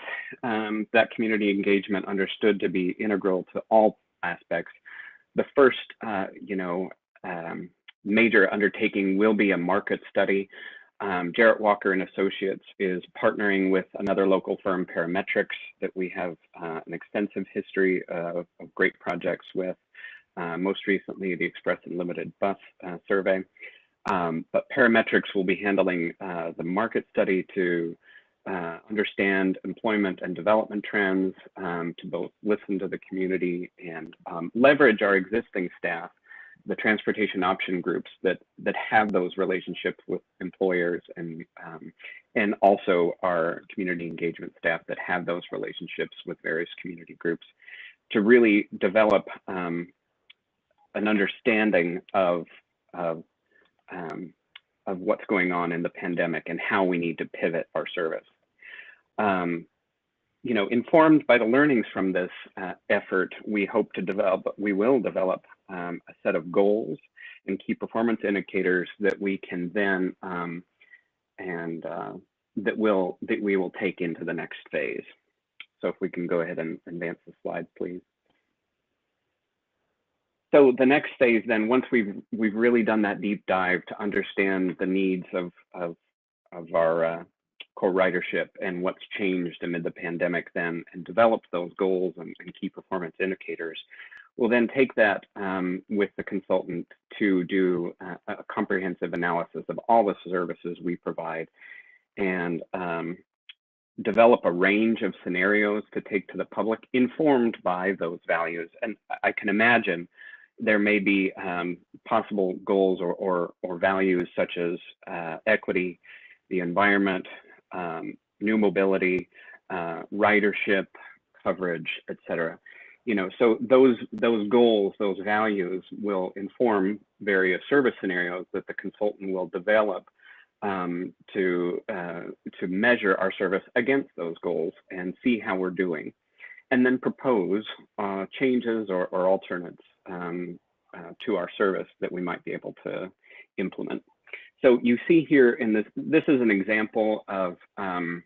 that community engagement understood to be integral to all aspects, the first major undertaking will be a market study. Jarrett Walker and Associates is partnering with another local firm, Parametrics, that we have an extensive history of great projects with, most recently the Express and Limited Bus survey. But Parametrics will be handling the market study to understand employment and development trends, to both listen to the community and leverage our existing staff, the transportation option groups that have those relationships with employers, and also our community engagement staff that have those relationships with various community groups, to really develop an understanding of what's going on in the pandemic and how we need to pivot our service. You know, informed by the learnings from this effort, we will develop a set of goals and key performance indicators that we can then that we will take into the next phase. So if we can go ahead and advance the slide, please. So the next phase then, once we've really done that deep dive to understand the needs of our core ridership and what's changed amid the pandemic then, and develop those goals and key performance indicators, we'll then take that with the consultant to do a comprehensive analysis of all the services we provide, and develop a range of scenarios to take to the public informed by those values. And I can imagine there may be possible goals or values such as equity, the environment, new mobility, ridership, coverage, etc. You know, so those goals, those values will inform various service scenarios that the consultant will develop to measure our service against those goals and see how we're doing, and then propose changes or alternates to our service that we might be able to implement. So you see here in this is an example of the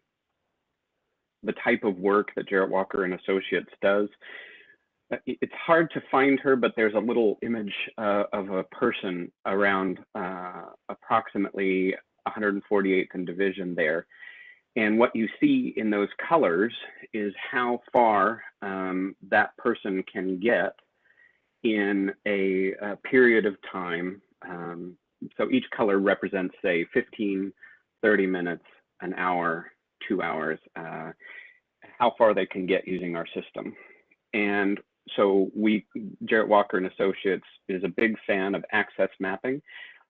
type of work that Jarrett Walker and Associates does. It's hard to find her, but there's a little image of a person around approximately 148th and Division there. And what you see in those colors is how far that person can get in a period of time. So each color represents, say, 15, 30 minutes, an hour, 2 hours, how far they can get using our system. And so Jarrett Walker and Associates is a big fan of access mapping,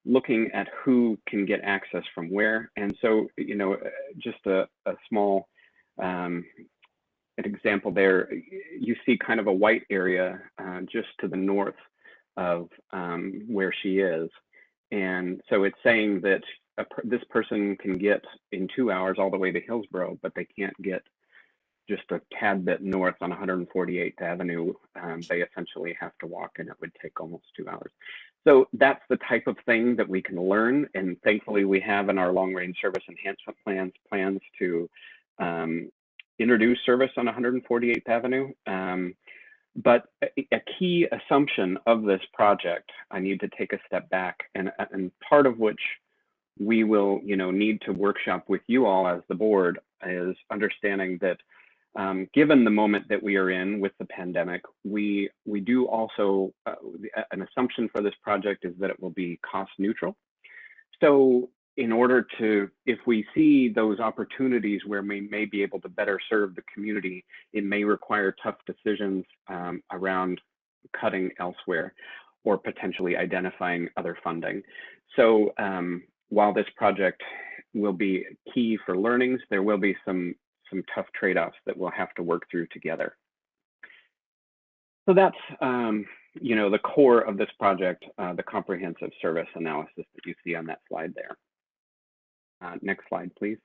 looking at who can get access from where. And so, you know, just a small an example there, you see kind of a white area just to the north of where she is. And so it's saying that this person can get in 2 hours all the way to Hillsborough, but they can't get just a tad bit north on 148th Avenue. They essentially have to walk, and it would take almost 2 hours. So that's the type of thing that we can learn. And thankfully, we have in our long-range service enhancement plans to introduce service on 148th Avenue. But a key assumption of this project, I need to take a step back, and part of which we will, you know, need to workshop with you all as the board, is understanding that given the moment that we are in with the pandemic, we do also, an assumption for this project is that it will be cost neutral. So in order to, if we see those opportunities where we may be able to better serve the community, it may require tough decisions around cutting elsewhere or potentially identifying other funding. So while this project will be key for learnings, there will be some tough trade-offs that we'll have to work through together. So that's you know, the core of this project, the comprehensive service analysis that you see on that slide there. Next slide, please.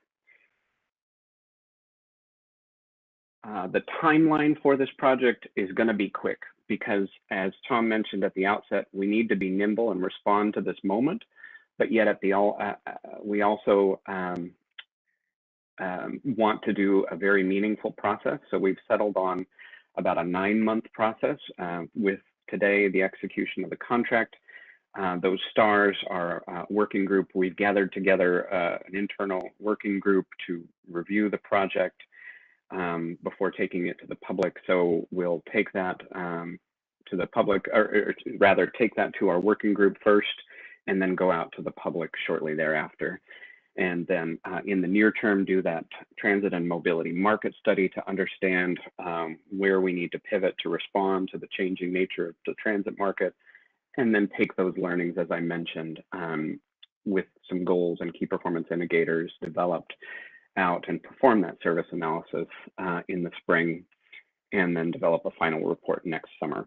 The timeline for this project is going to be quick because, as Tom mentioned at the outset, we need to be nimble and respond to this moment, but yet at the we also want to do a very meaningful process. So we've settled on about a 9-month process with today the execution of the contract. Those stars are a working group. We've gathered together an internal working group to review the project before taking it to the public. So we'll take that to the public, or rather take that to our working group first, and then go out to the public shortly thereafter. And then in the near term, do that transit and mobility market study to understand where we need to pivot to respond to the changing nature of the transit market. And then take those learnings, as I mentioned, with some goals and key performance indicators developed out and perform that service analysis in the spring, and then develop a final report next summer.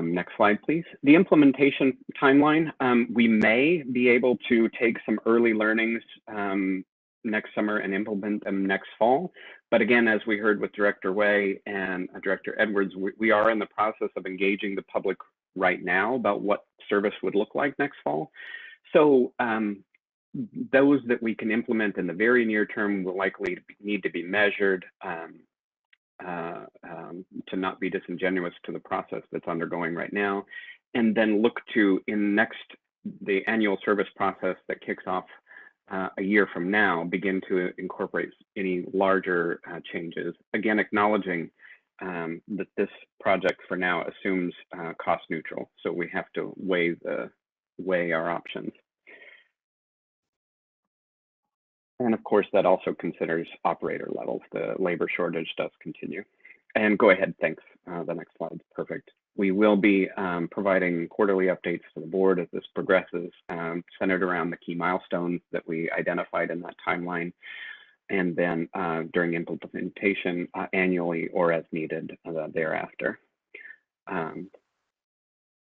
Next slide, please. The implementation timeline. We may be able to take some early learnings next summer and implement them next fall. But again, as we heard with Director Way and Director Edwards, we are in the process of engaging the public right now about what service would look like next fall. So those that we can implement in the very near term will likely need to be measured to not be disingenuous to the process that's undergoing right now, and then look to the annual service process that kicks off a year from now, begin to incorporate any larger changes. Again, acknowledging that this project for now assumes cost neutral, so we have to weigh our options. And of course, that also considers operator levels. The labor shortage does continue. And go ahead, thanks. The next slide is perfect. We will be providing quarterly updates to the board as this progresses, centered around the key milestones that we identified in that timeline. And then during implementation annually or as needed thereafter.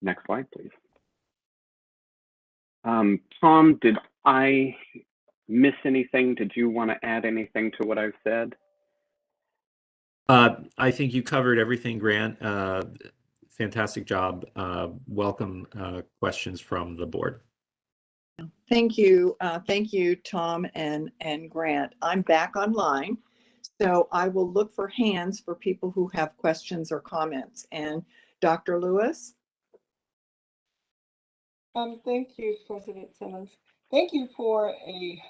Next slide, please. Tom, did I miss anything? Did you want to add anything to what I've said? I think you covered everything, Grant. Fantastic job. Welcome questions from the board. Thank you, Tom and Grant. I'm back online, so I will look for hands for people who have questions or comments. And Dr. Lewis? Thank you, President Simmons. Thank you for a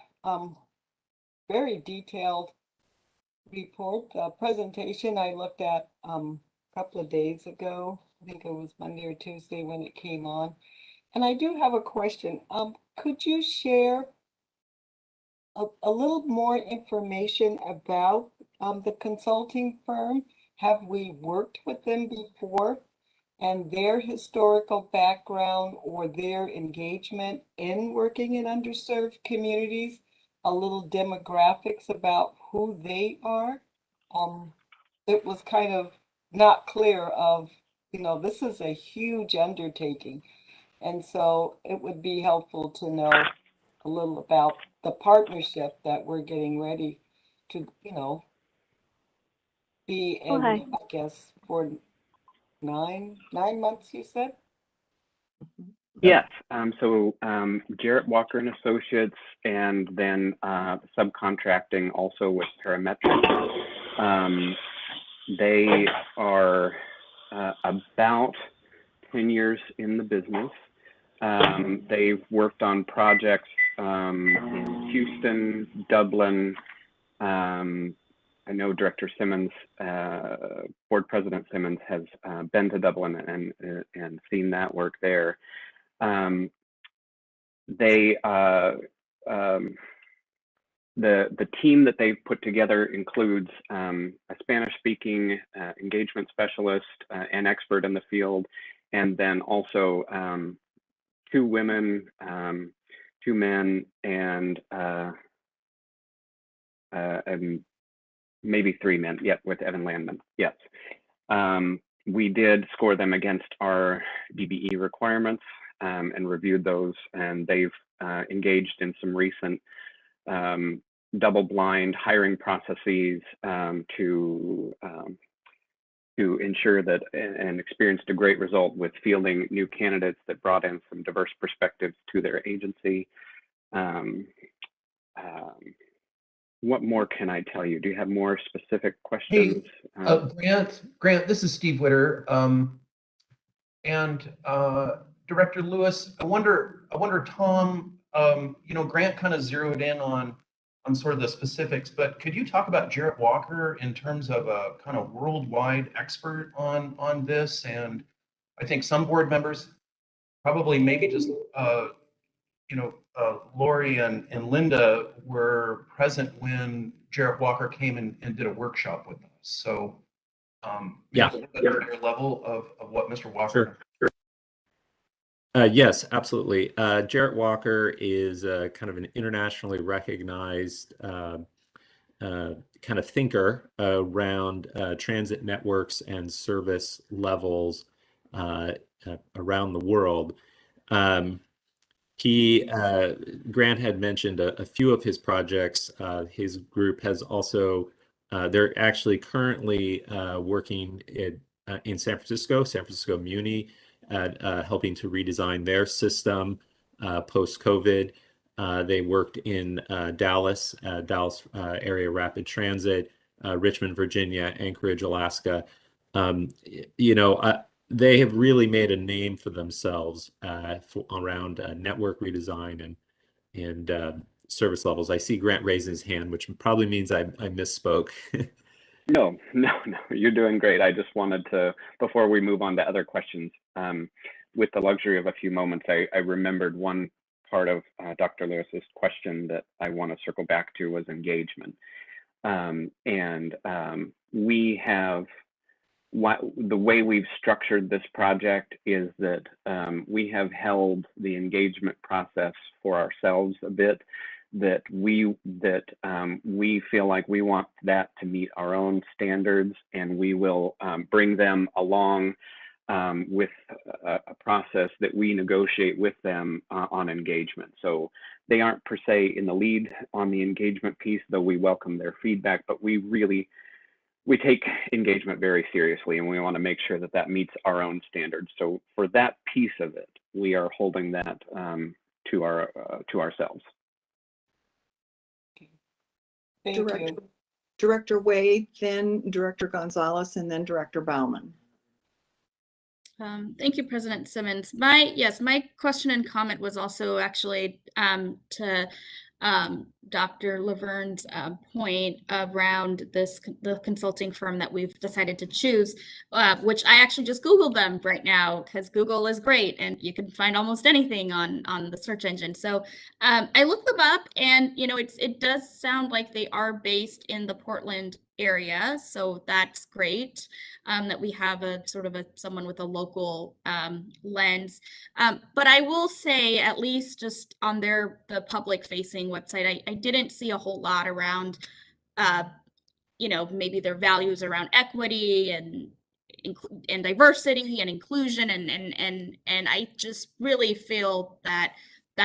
very detailed report presentation. I looked at a couple of days ago. I think it was Monday or Tuesday when it came on. And I do have a question. Could you share a little more information about the consulting firm? Have we worked with them before? And their historical background or their engagement in working in underserved communities, a little demographics about who they are. It was kind of not clear of, this is a huge undertaking. And so it would be helpful to know a little about the partnership that we're getting ready to, be in, I guess, for 9 months, you said? Yes. So Jarrett Walker and Associates, and then subcontracting also with Parametric. They are about 10 years in the business. They've worked on projects in Houston, Dublin. I know Director Simmons, Board President Simmons, has been to Dublin and seen that work there. The team that they've put together includes a Spanish-speaking engagement specialist, an expert in the field, and then also 2 women, 2 men, and maybe 3 men. Yep, with Evan Landman. Yes. We did score them against our DBE requirements and reviewed those, and they've engaged in some recent double-blind hiring processes to ensure that, and experienced a great result with fielding new candidates that brought in some diverse perspectives to their agency. What more can I tell you? Do you have more specific questions? Hey, Grant, this is Steve Witter. And Director Lewis, I wonder, Tom, Grant kind of zeroed in on sort of the specifics, but could you talk about Jarrett Walker in terms of a kind of worldwide expert on this? And I think some board members probably maybe just Lori and Linda were present when Jarrett Walker came and did a workshop with us. So Yeah. Your level of what Mr. Walker. Sure. Yes, absolutely. Jarrett Walker is kind of an internationally recognized kind of thinker around transit networks and service levels around the world. Grant had mentioned a few of his projects. His group has also, they're actually currently working in San Francisco Muni, helping to redesign their system post-COVID. They worked in Dallas area rapid transit, Richmond, Virginia, Anchorage, Alaska. They have really made a name for themselves around network redesign and service levels. I see Grant raising his hand, which probably means I misspoke. No, you're doing great. I just wanted to, before we move on to other questions, with the luxury of a few moments, I remembered one part of Dr. Lewis's question that I want to circle back to was engagement. We have, the way we've structured this project is that we have held the engagement process for ourselves a bit, that we feel like we want that to meet our own standards, and we will bring them along with a process that we negotiate with them on engagement. So they aren't per se in the lead on the engagement piece, though we welcome their feedback, but we take engagement very seriously, and we want to make sure that that meets our own standards. So for that piece of it, we are holding that to ourselves. Thank you. Director Wade, then Director Gonzalez, and then Director Bauman. Thank you, President Simmons. My question and comment was also actually to Dr. Laverne's point around the consulting firm that we've decided to choose, which I actually just Googled them right now because Google is great and you can find almost anything on the search engine. So I looked them up, and it does sound like they are based in the Portland area, so that's great that we have a sort of someone with a local lens. But I will say, at least just on the public facing website, I didn't see a whole lot around maybe their values around equity and diversity and inclusion, and I just really feel that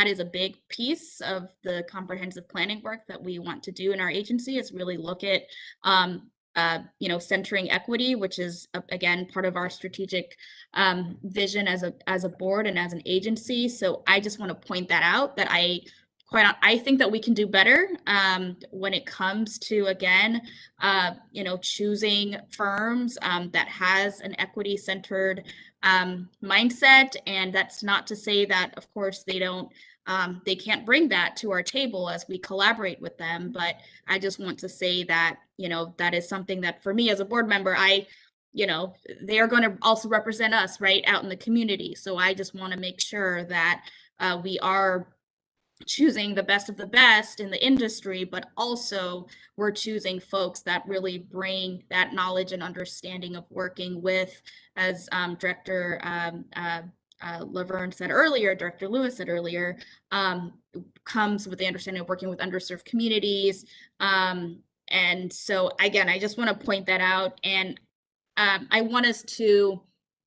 is a big piece of the comprehensive planning work that we want to do in our agency, is really look at centering equity, which is again part of our strategic vision as a board and as an agency. So I just want to point that out, that I think that we can do better when it comes to, again, choosing firms that has an equity-centered mindset. And that's not to say that, of course, they can't bring that to our table as we collaborate with them. But I just want to say that, that is something that for me as a board member, they are going to also represent us right out in the community. So I just want to make sure that we are choosing the best of the best in the industry, but also we're choosing folks that really bring that knowledge and understanding of working with, as Director Laverne said earlier, Director Lewis said earlier, comes with the understanding of working with underserved communities. And so again, I just want to point that out, and I want us to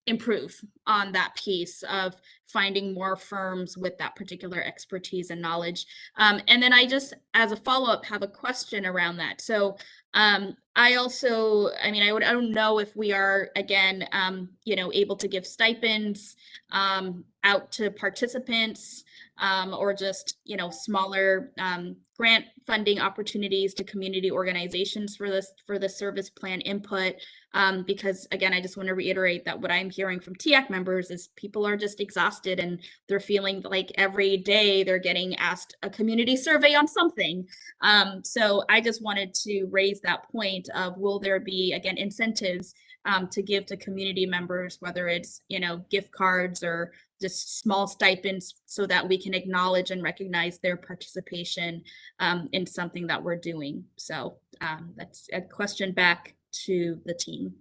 improve on that piece of finding more firms with that particular expertise and knowledge. And then I just, as a follow-up, have a question around that. So I also, I don't know if we are, again, able to give stipends out to participants or just, smaller grant funding opportunities to community organizations for the service plan input. Because again, I just want to reiterate that what I'm hearing from TIAC members is people are just exhausted and they're feeling like every day they're getting asked a community survey on something. So I just wanted to raise that point of, will there be, again, incentives to give to community members, whether it's, gift cards or just small stipends so that we can acknowledge and recognize their participation in something that we're doing. So that's a question back to the team.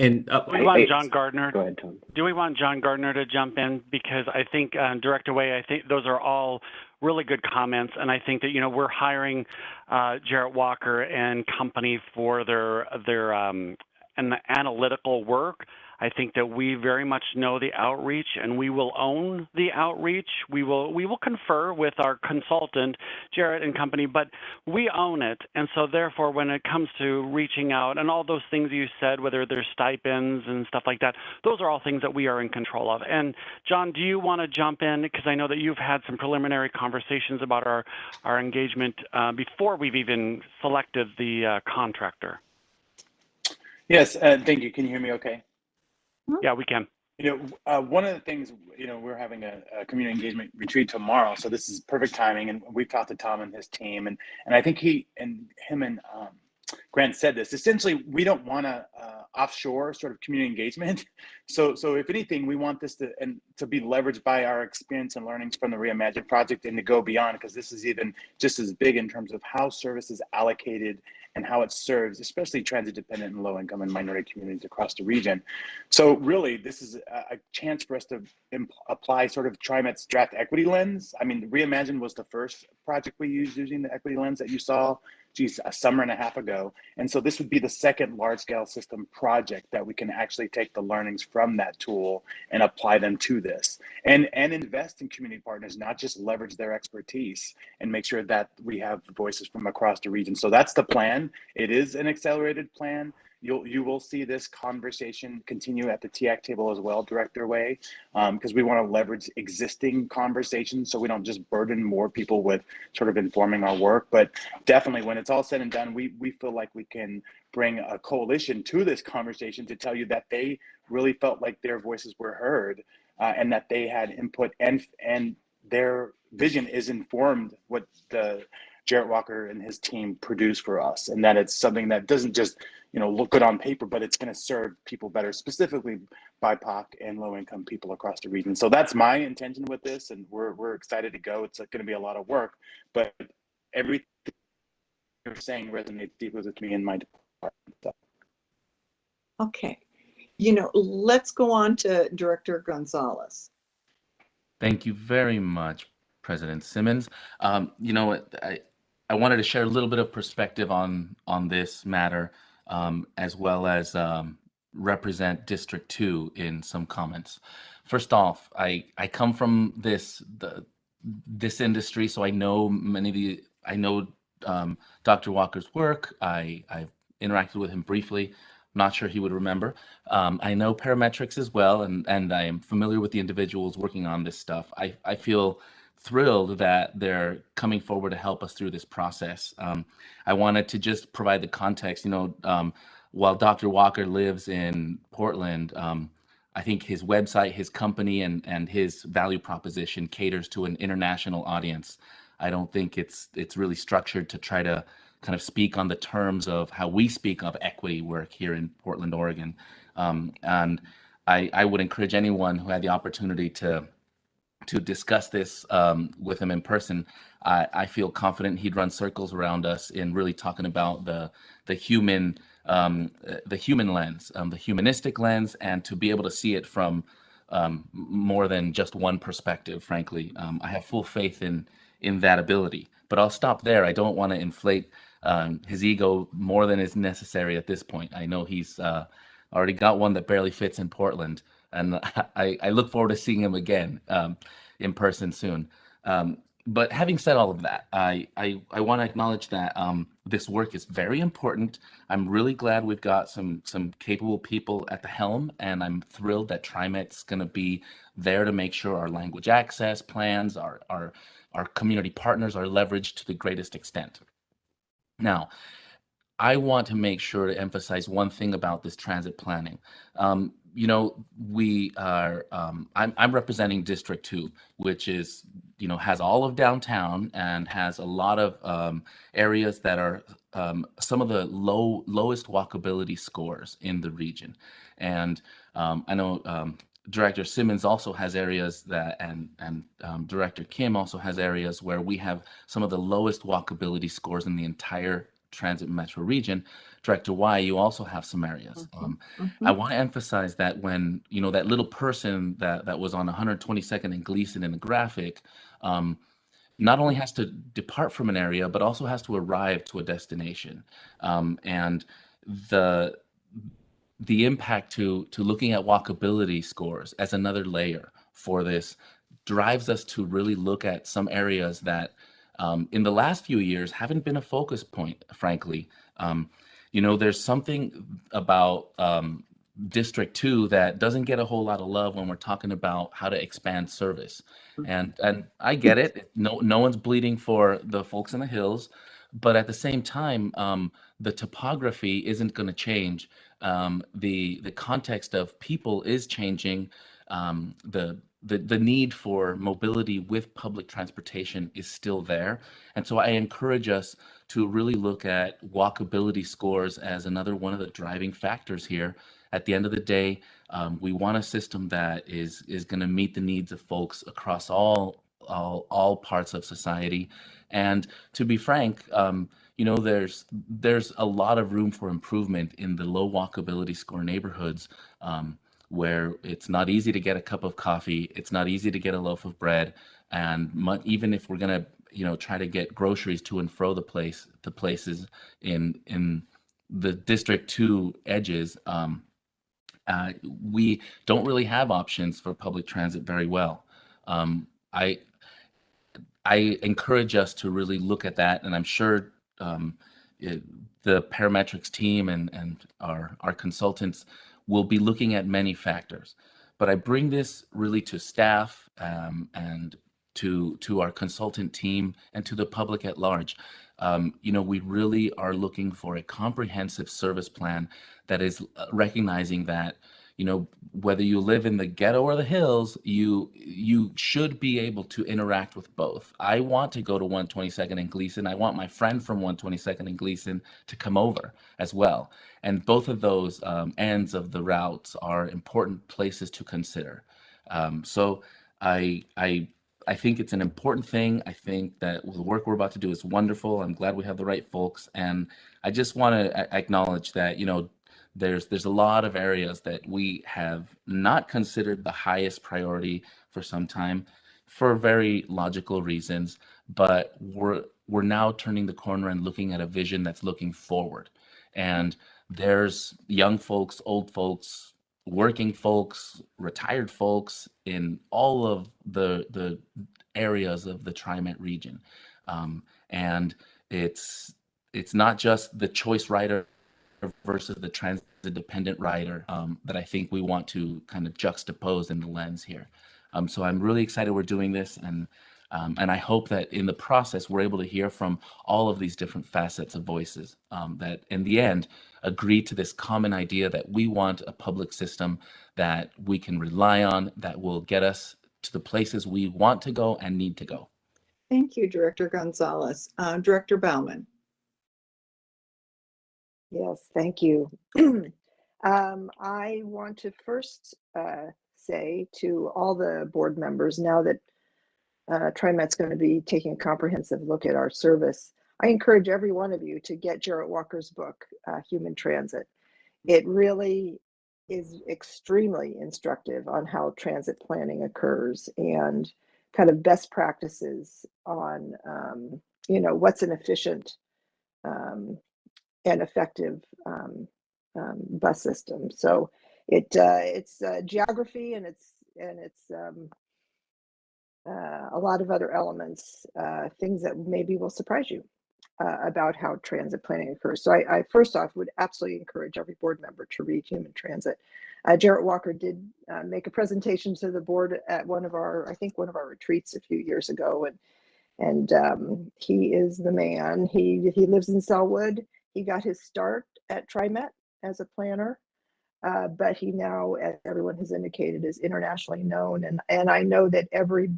And Do we want John Gardner? Go ahead, Tom. Do we want John Gardner to jump in? Because I think Director Way, I think those are all really good comments, and I think that we're hiring Jarrett Walker and company for their analytical work. I think that we very much know the outreach, and we will own the outreach. We will confer with our consultant, Jarrett and company, but we own it. And so therefore, when it comes to reaching out and all those things you said, whether there's stipends and stuff like that, those are all things that we are in control of. And John, do you want to jump in? Because I know that you've had some preliminary conversations about our engagement before we've even selected the contractor. Yes, thank you. Can you hear me okay? Yeah, we can. One of the things, we're having a community engagement retreat tomorrow, so this is perfect timing. And we've talked to Tom and his team, and I think him and Grant said this. Essentially, we don't want to offshore sort of community engagement. So if anything, we want this to be leveraged by our experience and learnings from the Reimagine project and to go beyond, because this is even just as big in terms of how service is allocated and how it serves, especially transit-dependent and low-income and minority communities across the region. So really, this is a chance for us to apply sort of TriMet's draft equity lens. I mean, Reimagine was the first project we used using the equity lens that you saw, a summer and a half ago. And so this would be the second large-scale system project that we can actually take the learnings from that tool and apply them to this. And invest in community partners, not just leverage their expertise, and make sure that we have voices from across the region. So that's the plan. It is an accelerated plan. You will see this conversation continue at the TIAC table as well, Director Way, because we want to leverage existing conversations so we don't just burden more people with sort of informing our work. But definitely, when it's all said and done, we feel like we can bring a coalition to this conversation to tell you that they really felt like their voices were heard and that they had input, and their vision is informed what the Jarrett Walker and his team produce for us, and that it's something that doesn't just look good on paper, but it's going to serve people better, specifically BIPOC and low-income people across the region. So that's my intention with this, and we're excited to go. It's going to be a lot of work, but everything you're saying resonates deeply with me and my department. So. Okay, let's go on to Director Gonzalez. Thank you very much, President Simmons. I wanted to share a little bit of perspective on this matter, as well as represent District 2 in some comments. First off, I come from this industry, so I know Dr. Walker's work. I've interacted with him briefly. I'm not sure he would remember. I know parametrics as well, and I am familiar with the individuals working on this stuff. I feel thrilled that they're coming forward to help us through this process. I wanted to just provide the context. While Dr. Walker lives in Portland, I think his website, his company, and his value proposition caters to an international audience. I don't think it's really structured to try to kind of speak on the terms of how we speak of equity work here in Portland, Oregon. And I would encourage anyone who had the opportunity to discuss this with him in person. I feel confident he'd run circles around us in really talking about the human lens, the humanistic lens, and to be able to see it from more than just one perspective. Frankly, I have full faith in that ability. But I'll stop there. I don't want to inflate his ego more than is necessary at this point. I know he's already got one that barely fits in Portland, and I look forward to seeing him again in person soon. But having said all of that, I want to acknowledge that this work is very important. I'm really glad we've got some capable people at the helm, and I'm thrilled that TriMet's going to be there to make sure our language access plans, our community partners are leveraged to the greatest extent. Now, I want to make sure to emphasize one thing about this transit planning. We are, I'm representing District 2, which is, has all of downtown and has a lot of areas that are some of the lowest walkability scores in the region. And I know Director Simmons also has areas that, and Director Kim also has areas where we have some of the lowest walkability scores in the entire transit metro region. Director Y, you also have some areas. I want to emphasize that when, you know, that little person that was on 122nd and Gleason in the graphic, not only has to depart from an area, but also has to arrive to a destination. And the impact to looking at walkability scores as another layer for this drives us to really look at some areas that in the last few years haven't been a focus point, frankly. You know, there's something about District 2 that doesn't get a whole lot of love when we're talking about how to expand service. And I get it. No one's bleeding for the folks in the hills, but at the same time, the topography isn't going to change. The context of people is changing. The need for mobility with public transportation is still there. And so I encourage us to really look at walkability scores as another one of the driving factors here. At the end of the day, we want a system that is going to meet the needs of folks across all parts of society. And to be frank, you know, there's a lot of room for improvement in the low walkability score neighborhoods, where it's not easy to get a cup of coffee, it's not easy to get a loaf of bread, and even if we're gonna, you know, try to get groceries to and fro the places in the District 2 edges, we don't really have options for public transit very well. I encourage us to really look at that, and I'm sure the parametrics team and our consultants will be looking at many factors. But I bring this really to staff and to our consultant team and to the public at large. You know, we really are looking for a comprehensive service plan that is recognizing that, you know, whether you live in the ghetto or the hills, you should be able to interact with both. I want to go to 122nd and Gleason. I want my friend from 122nd and Gleason to come over as well. And both of those ends of the routes are important places to consider. So I think it's an important thing. I think that the work we're about to do is wonderful. I'm glad we have the right folks. And I just want to acknowledge that, you know, there's a lot of areas that we have not considered the highest priority for some time for very logical reasons, but we're now turning the corner and looking at a vision that's looking forward. And there's young folks, old folks, working folks, retired folks in all of the areas of the TriMet region. And it's not just the choice rider versus the transit-dependent rider that I think we want to kind of juxtapose in the lens here. So I'm really excited we're doing this, and I hope that in the process we're able to hear from all of these different facets of voices that in the end agree to this common idea that we want a public system that we can rely on, that will get us to the places we want to go and need to go. Thank you, Director Gonzalez. Director Bauman. Yes, thank you. I want to first say to all the board members, now that TriMet's going to be taking a comprehensive look at our service, I encourage every one of you to get Jarrett Walker's book, Human Transit. It really is extremely instructive on how transit planning occurs and kind of best practices on, you know, what's an efficient and effective bus system. So it's geography and it's a lot of other elements, things that maybe will surprise you about how transit planning occurs. So I first off would absolutely encourage every board member to read Human Transit. Jarrett Walker did make a presentation to the board at one of our retreats a few years ago, and he is the man. He lives in Selwood. He got his start at TriMet as a planner, but he now, as everyone has indicated, is internationally known. And I know that every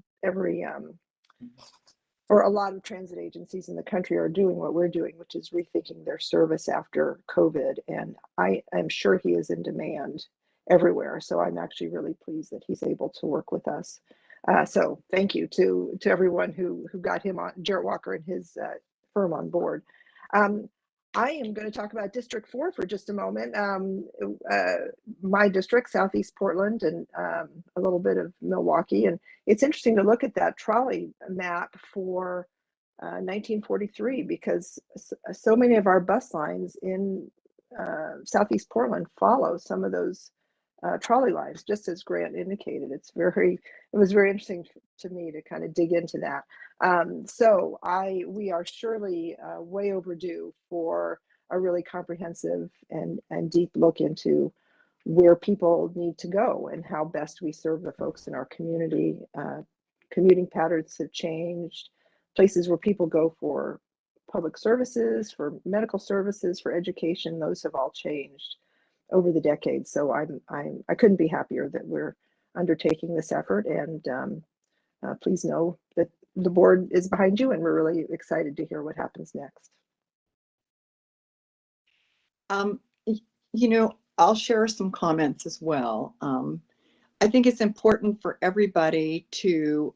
or a lot of transit agencies in the country are doing what we're doing, which is rethinking their service after COVID. And I am sure he is in demand everywhere. So I'm actually really pleased that he's able to work with us. So thank you to everyone who got him on, Jarrett Walker and his firm on board. I am going to talk about District 4 for just a moment. My district, Southeast Portland, and a little bit of Milwaukee. And it's interesting to look at that trolley map for 1943, because so many of our bus lines in Southeast Portland follow some of those trolley lines, just as Grant indicated. It was very interesting to me to kind of dig into that. So we are surely way overdue for a really comprehensive and deep look into where people need to go and how best we serve the folks in our community. Commuting patterns have changed. Places where people go for public services, for medical services, for education, those have all changed over the decades. So I couldn't be happier that we're undertaking this effort, and please know that the board is behind you, and we're really excited to hear what happens next. I'll share some comments as well. I think it's important for everybody to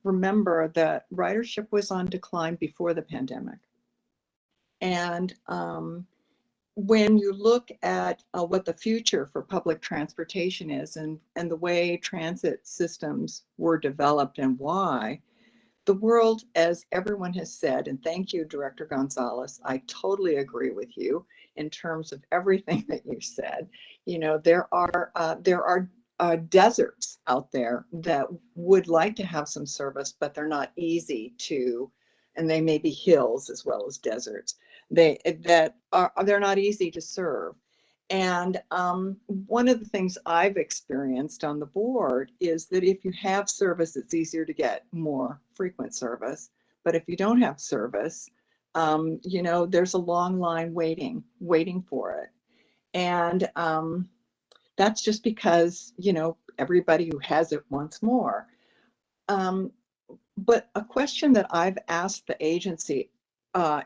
remember that ridership was on decline before the pandemic. And when you look at what the future for public transportation is and the way transit systems were developed and why, the world, as everyone has said, and thank you, Director Gonzalez, I totally agree with you in terms of everything that you said. There are deserts out there that would like to have some service, but they're not easy to, and they may be hills as well as deserts. They're not easy to serve. And one of the things I've experienced on the board is that if you have service, it's easier to get more frequent service. But if you don't have service, there's a long line waiting for it. And that's just because, everybody who has it wants more. But a question that I've asked the agency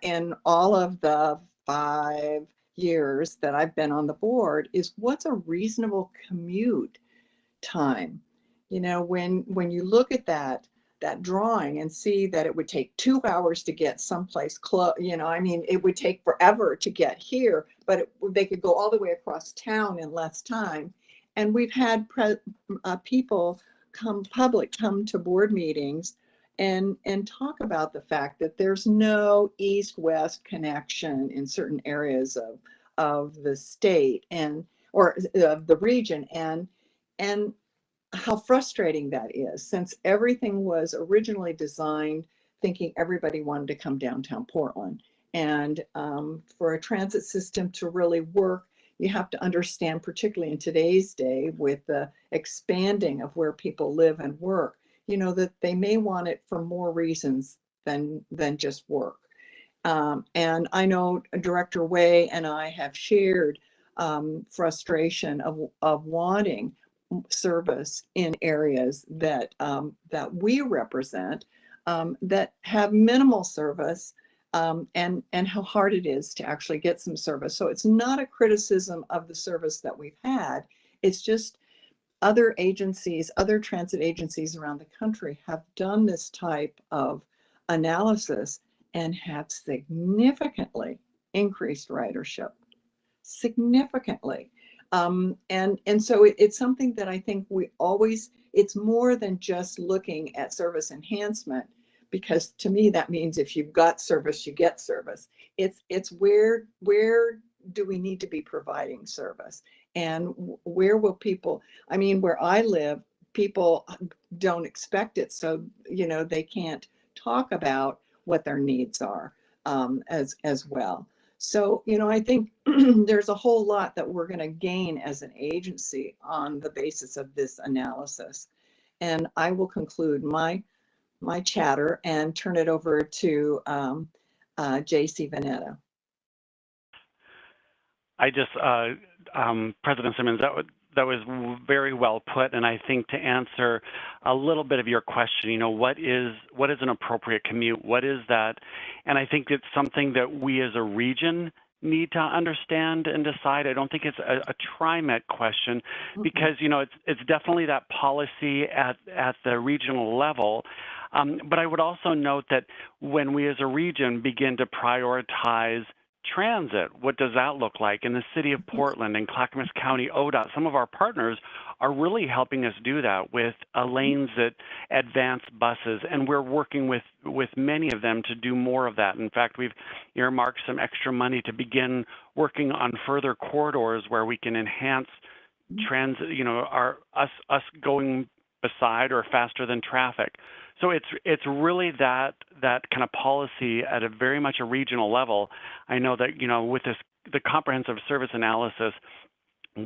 in all of the 5 years that I've been on the board is, what's a reasonable commute time? When you look at that drawing and see that it would take 2 hours to get someplace close, it would take forever to get here, but they could go all the way across town in less time. And we've had people come to board meetings and talk about the fact that there's no east-west connection in certain areas of the state or of the region, and how frustrating that is, since everything was originally designed thinking everybody wanted to come downtown Portland. And for a transit system to really work, you have to understand, particularly in today's day with the expanding of where people live and work, that they may want it for more reasons than just work. And I know Director Way and I have shared frustration of wanting service in areas that we represent that have minimal service, and how hard it is to actually get some service. So it's not a criticism of the service that we've had. It's just other agencies, other transit agencies around the country have done this type of analysis and have significantly increased ridership, significantly. And so it's something that I think it's more than just looking at service enhancement, because to me that means if you've got service, you get service. It's where do we need to be providing service, and where will people, where I live, people don't expect it, so they can't talk about what their needs are as well. So, I think there's a whole lot that we're going to gain as an agency on the basis of this analysis. And I will conclude my chatter and turn it over to J.C. Veneta. President Simmons, that was very well put. And I think to answer a little bit of your question, what is an appropriate commute? What is that? And I think it's something that we as a region need to understand and decide. I don't think it's a TriMet question, because it's definitely that policy at the regional level. But I would also note that when we as a region begin to prioritize transit, what does that look like? In the city of Portland and Clackamas County ODOT, some of our partners are really helping us do that with lanes that advance buses, and we're working with many of them to do more of that. In fact, we've earmarked some extra money to begin working on further corridors where we can enhance transit, us going beside or faster than traffic. So it's really that kind of policy at a very much a regional level. I know that with the comprehensive service analysis,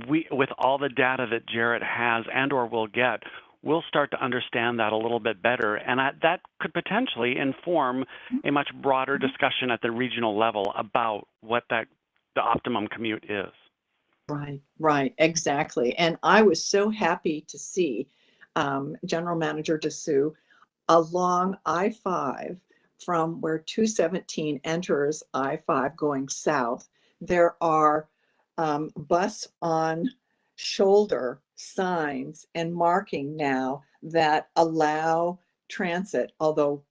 with all the data that Jarrett has and or will get, we'll start to understand that a little bit better, and that could potentially inform a much broader discussion at the regional level about what the optimum commute is. Right, exactly. And I was so happy to see General Manager Dessou along I-5 from where 217 enters I-5 going south. There are bus on shoulder signs and marking now that allow transit, although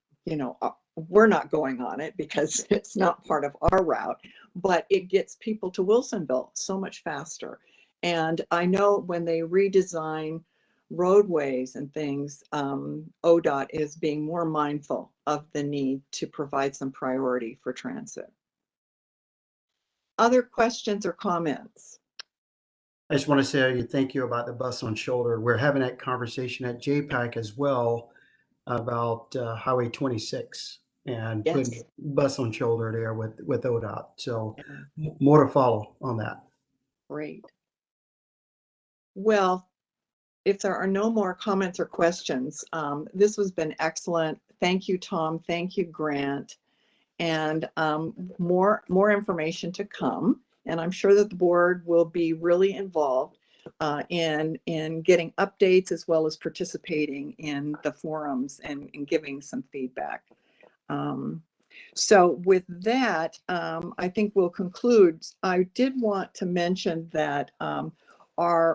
we're not going on it because it's not part of our route, but it gets people to Wilsonville so much faster. And I know when they redesign roadways and things, ODOT is being more mindful of the need to provide some priority for transit. Other questions or comments? I just want to say thank you about the bus on shoulder. We're having that conversation at JPAC as well about Highway 26 and putting bus on shoulder there with ODOT. So more to follow on that. Great. Well, if there are no more comments or questions, this has been excellent. Thank you, Tom. Thank you, Grant. And more information to come. And I'm sure that the board will be really involved in getting updates as well as participating in the forums and giving some feedback. So with that, I think we'll conclude. I did want to mention that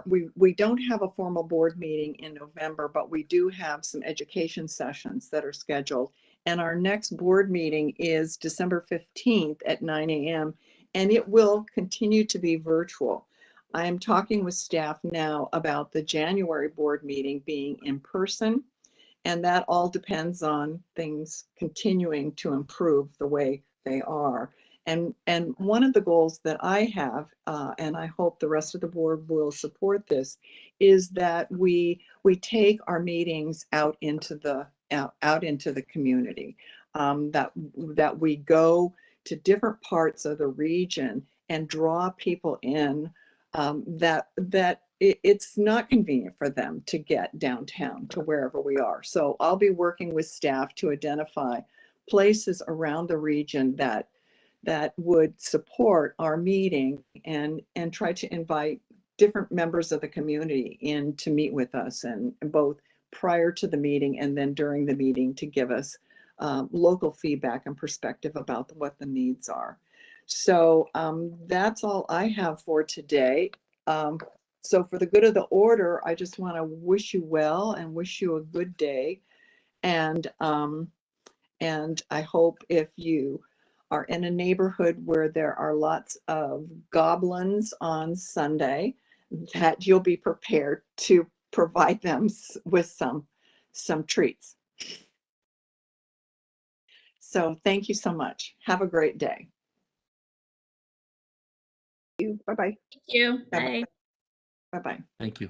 we don't have a formal board meeting in November, but we do have some education sessions that are scheduled. And our next board meeting is December 15th at 9 a.m. and it will continue to be virtual. I am talking with staff now about the January board meeting being in person, and that all depends on things continuing to improve the way they are. And one of the goals that I have, and I hope the rest of the board will support this, is that we take our meetings out into the community, that we go to different parts of the region and draw people in, that it's not convenient for them to get downtown to wherever we are. So I'll be working with staff to identify places around the region that would support our meeting and try to invite different members of the community in to meet with us, and both prior to the meeting and then during the meeting to give us local feedback and perspective about what the needs are. So that's all I have for today. So for the good of the order, I just want to wish you well and wish you a good day. And I hope if you are in a neighborhood where there are lots of goblins on Sunday, that you'll be prepared to provide them with some treats. So thank you so much. Have a great day. Bye-bye. Thank you. Bye. Bye-bye. Thank you.